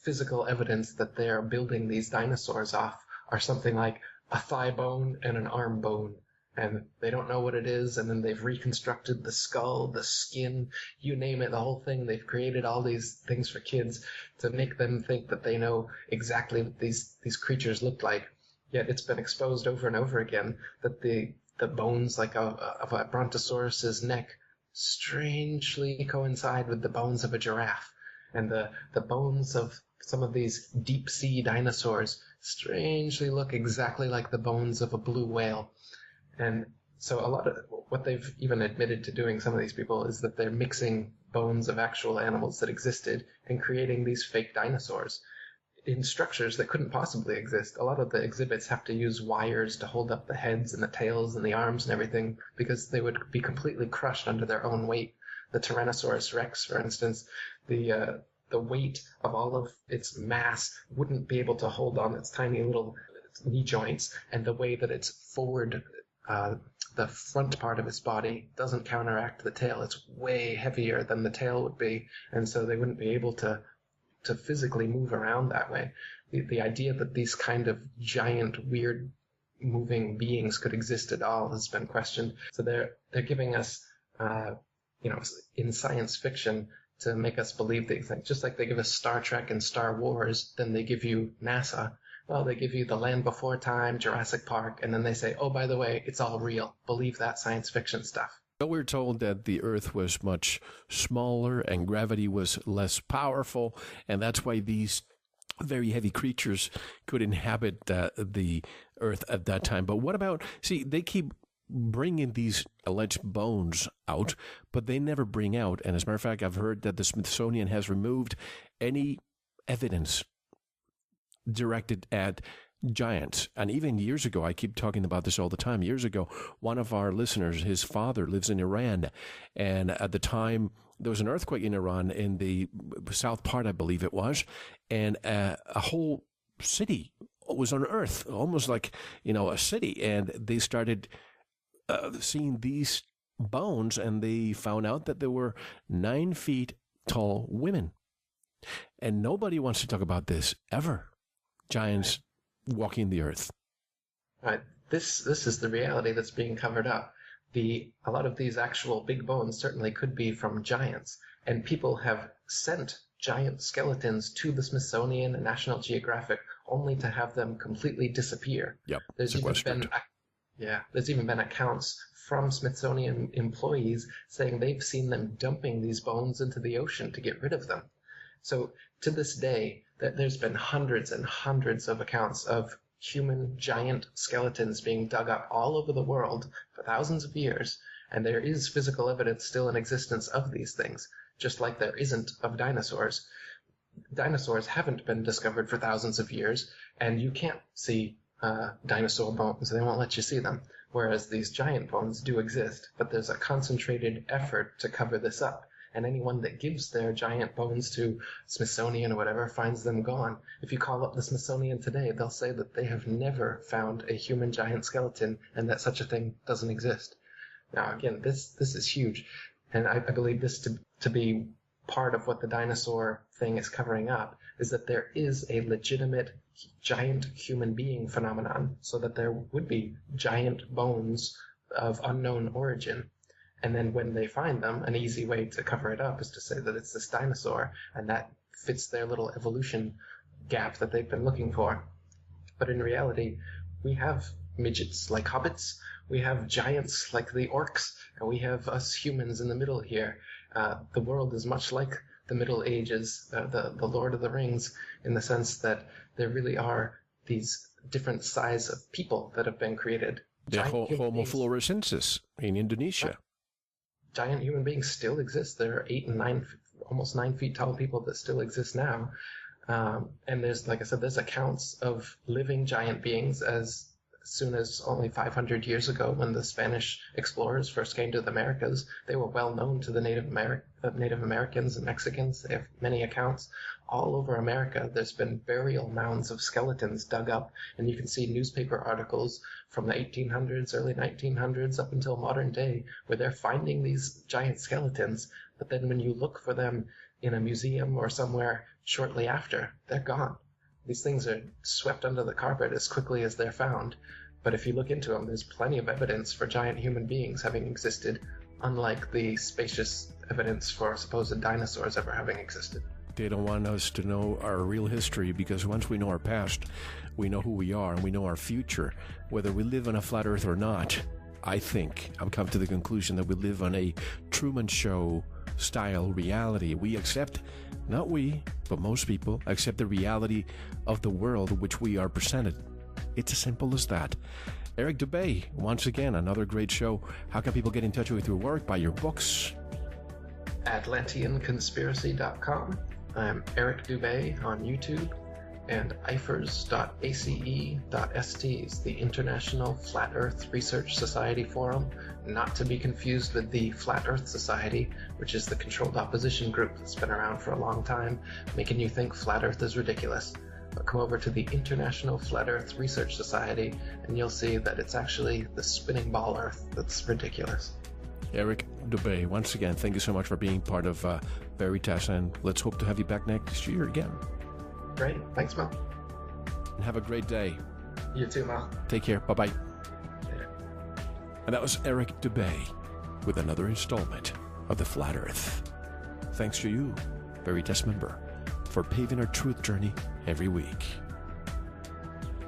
physical evidence that they're building these dinosaurs off are something like a thigh bone and an arm bone, and they don't know what it is, and then they've reconstructed the skull, the skin, you name it, the whole thing. They've created all these things for kids to make them think that they know exactly what these creatures look like. Yet it's been exposed over and over again that the bones of a brontosaurus's neck strangely coincide with the bones of a giraffe, and the bones of some of these deep-sea dinosaurs strangely look exactly like the bones of a blue whale. And so a lot of what they've even admitted to doing, some of these people, is that they're mixing bones of actual animals that existed and creating these fake dinosaurs in structures that couldn't possibly exist. A lot of the exhibits have to use wires to hold up the heads and the tails and the arms and everything, because they would be completely crushed under their own weight. The Tyrannosaurus rex, for instance, the weight of all of its mass wouldn't be able to hold on its tiny little knee joints, and the way that it's forward, the front part of its body doesn't counteract the tail. It's way heavier than the tail would be, and so they wouldn't be able to physically move around that way. The idea that these kind of giant, weird, moving beings could exist at all has been questioned. So they're giving us, in science fiction, to make us believe these things. Just like they give us Star Trek and Star Wars, then they give you NASA. Well, they give you The Land Before Time, Jurassic Park, and then they say, oh, by the way, it's all real. Believe that science fiction stuff. But we're told that the Earth was much smaller and gravity was less powerful, and that's why these very heavy creatures could inhabit the Earth at that time. But what about, they keep bringing these alleged bones out, but they never bring out, and as a matter of fact, I've heard that the Smithsonian has removed any evidence directed at giants. And even years ago, I keep talking about this all the time, years ago, one of our listeners, his father lives in Iran, and at the time there was an earthquake in Iran, in the south part, I believe it was, and a whole city was unearthed, almost like, a city, and they started seeing these bones, and they found out that there were 9 feet tall women. And nobody wants to talk about this ever. Giants walking the earth. Right. This is the reality that's being covered up. A lot of these actual big bones certainly could be from giants, and people have sent giant skeletons to the Smithsonian and National Geographic only to have them completely disappear. Yep. There's even been accounts from Smithsonian employees saying they've seen them dumping these bones into the ocean to get rid of them. So to this day, There's been hundreds and hundreds of accounts of human giant skeletons being dug up all over the world for thousands of years, and there is physical evidence still in existence of these things, just like there isn't of dinosaurs. Dinosaurs haven't been discovered for thousands of years, and you can't see dinosaur bones. They won't let you see them, whereas these giant bones do exist, but there's a concentrated effort to cover this up. And anyone that gives their giant bones to Smithsonian or whatever finds them gone. If you call up the Smithsonian today, they'll say that they have never found a human giant skeleton and that such a thing doesn't exist. Now, again, this is huge, and I believe this to be part of what the dinosaur thing is covering up, is that there is a legitimate giant human being phenomenon, so that there would be giant bones of unknown origin. And then when they find them, an easy way to cover it up is to say that it's this dinosaur, and that fits their little evolution gap that they've been looking for. But in reality, we have midgets like hobbits, we have giants like the orcs, and we have us humans in the middle here. The world is much like the Middle Ages, the Lord of the Rings, in the sense that there really are these different size of people that have been created. The Homo florescensis in Indonesia. Giant human beings still exist. There are 8 and 9, almost 9 feet tall people that still exist now. And there's, like I said, there's accounts of living giant beings as soon as only 500 years ago, when the Spanish explorers first came to the Americas. They were well known to the Native Americans and Mexicans. They have many accounts. All over America, there's been burial mounds of skeletons dug up, and you can see newspaper articles from the 1800s, early 1900s, up until modern day, where they're finding these giant skeletons, but then when you look for them in a museum or somewhere shortly after, they're gone. These things are swept under the carpet as quickly as they're found, but if you look into them, there's plenty of evidence for giant human beings having existed, unlike the spacious evidence for supposed dinosaurs ever having existed. They don't want us to know our real history, because once we know our past, we know who we are and we know our future. Whether we live on a flat earth or not, I've come to the conclusion that we live on a Truman Show style reality. We accept, not we, but most people accept the reality of the world which we are presented. It's as simple as that. Eric Dubay, once again, another great show. How can people get in touch with your work? Buy your books? AtlanteanConspiracy.com. I'm Eric Dubay on YouTube, and ifers.ace.st is the International Flat Earth Research Society Forum, not to be confused with the Flat Earth Society, which is the controlled opposition group that's been around for a long time, making you think flat Earth is ridiculous. But come over to the International Flat Earth Research Society, and you'll see that it's actually the spinning ball Earth that's ridiculous. Eric Dubay, once again, thank you so much for being part of Veritas, and let's hope to have you back next year again. Great. Thanks, Mel. And have a great day. You too, Mel. Take care. Bye-bye. Later. And that was Eric Dubay with another installment of The Flat Earth. Thanks to you, Veritas member, for paving our truth journey every week.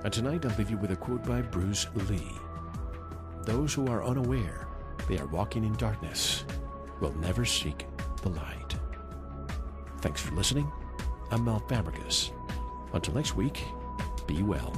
And tonight I'll leave you with a quote by Bruce Lee. Those who are unaware they are walking in darkness will never seek the light. Thanks for listening. I'm Mel Fabregas. Until next week, be well.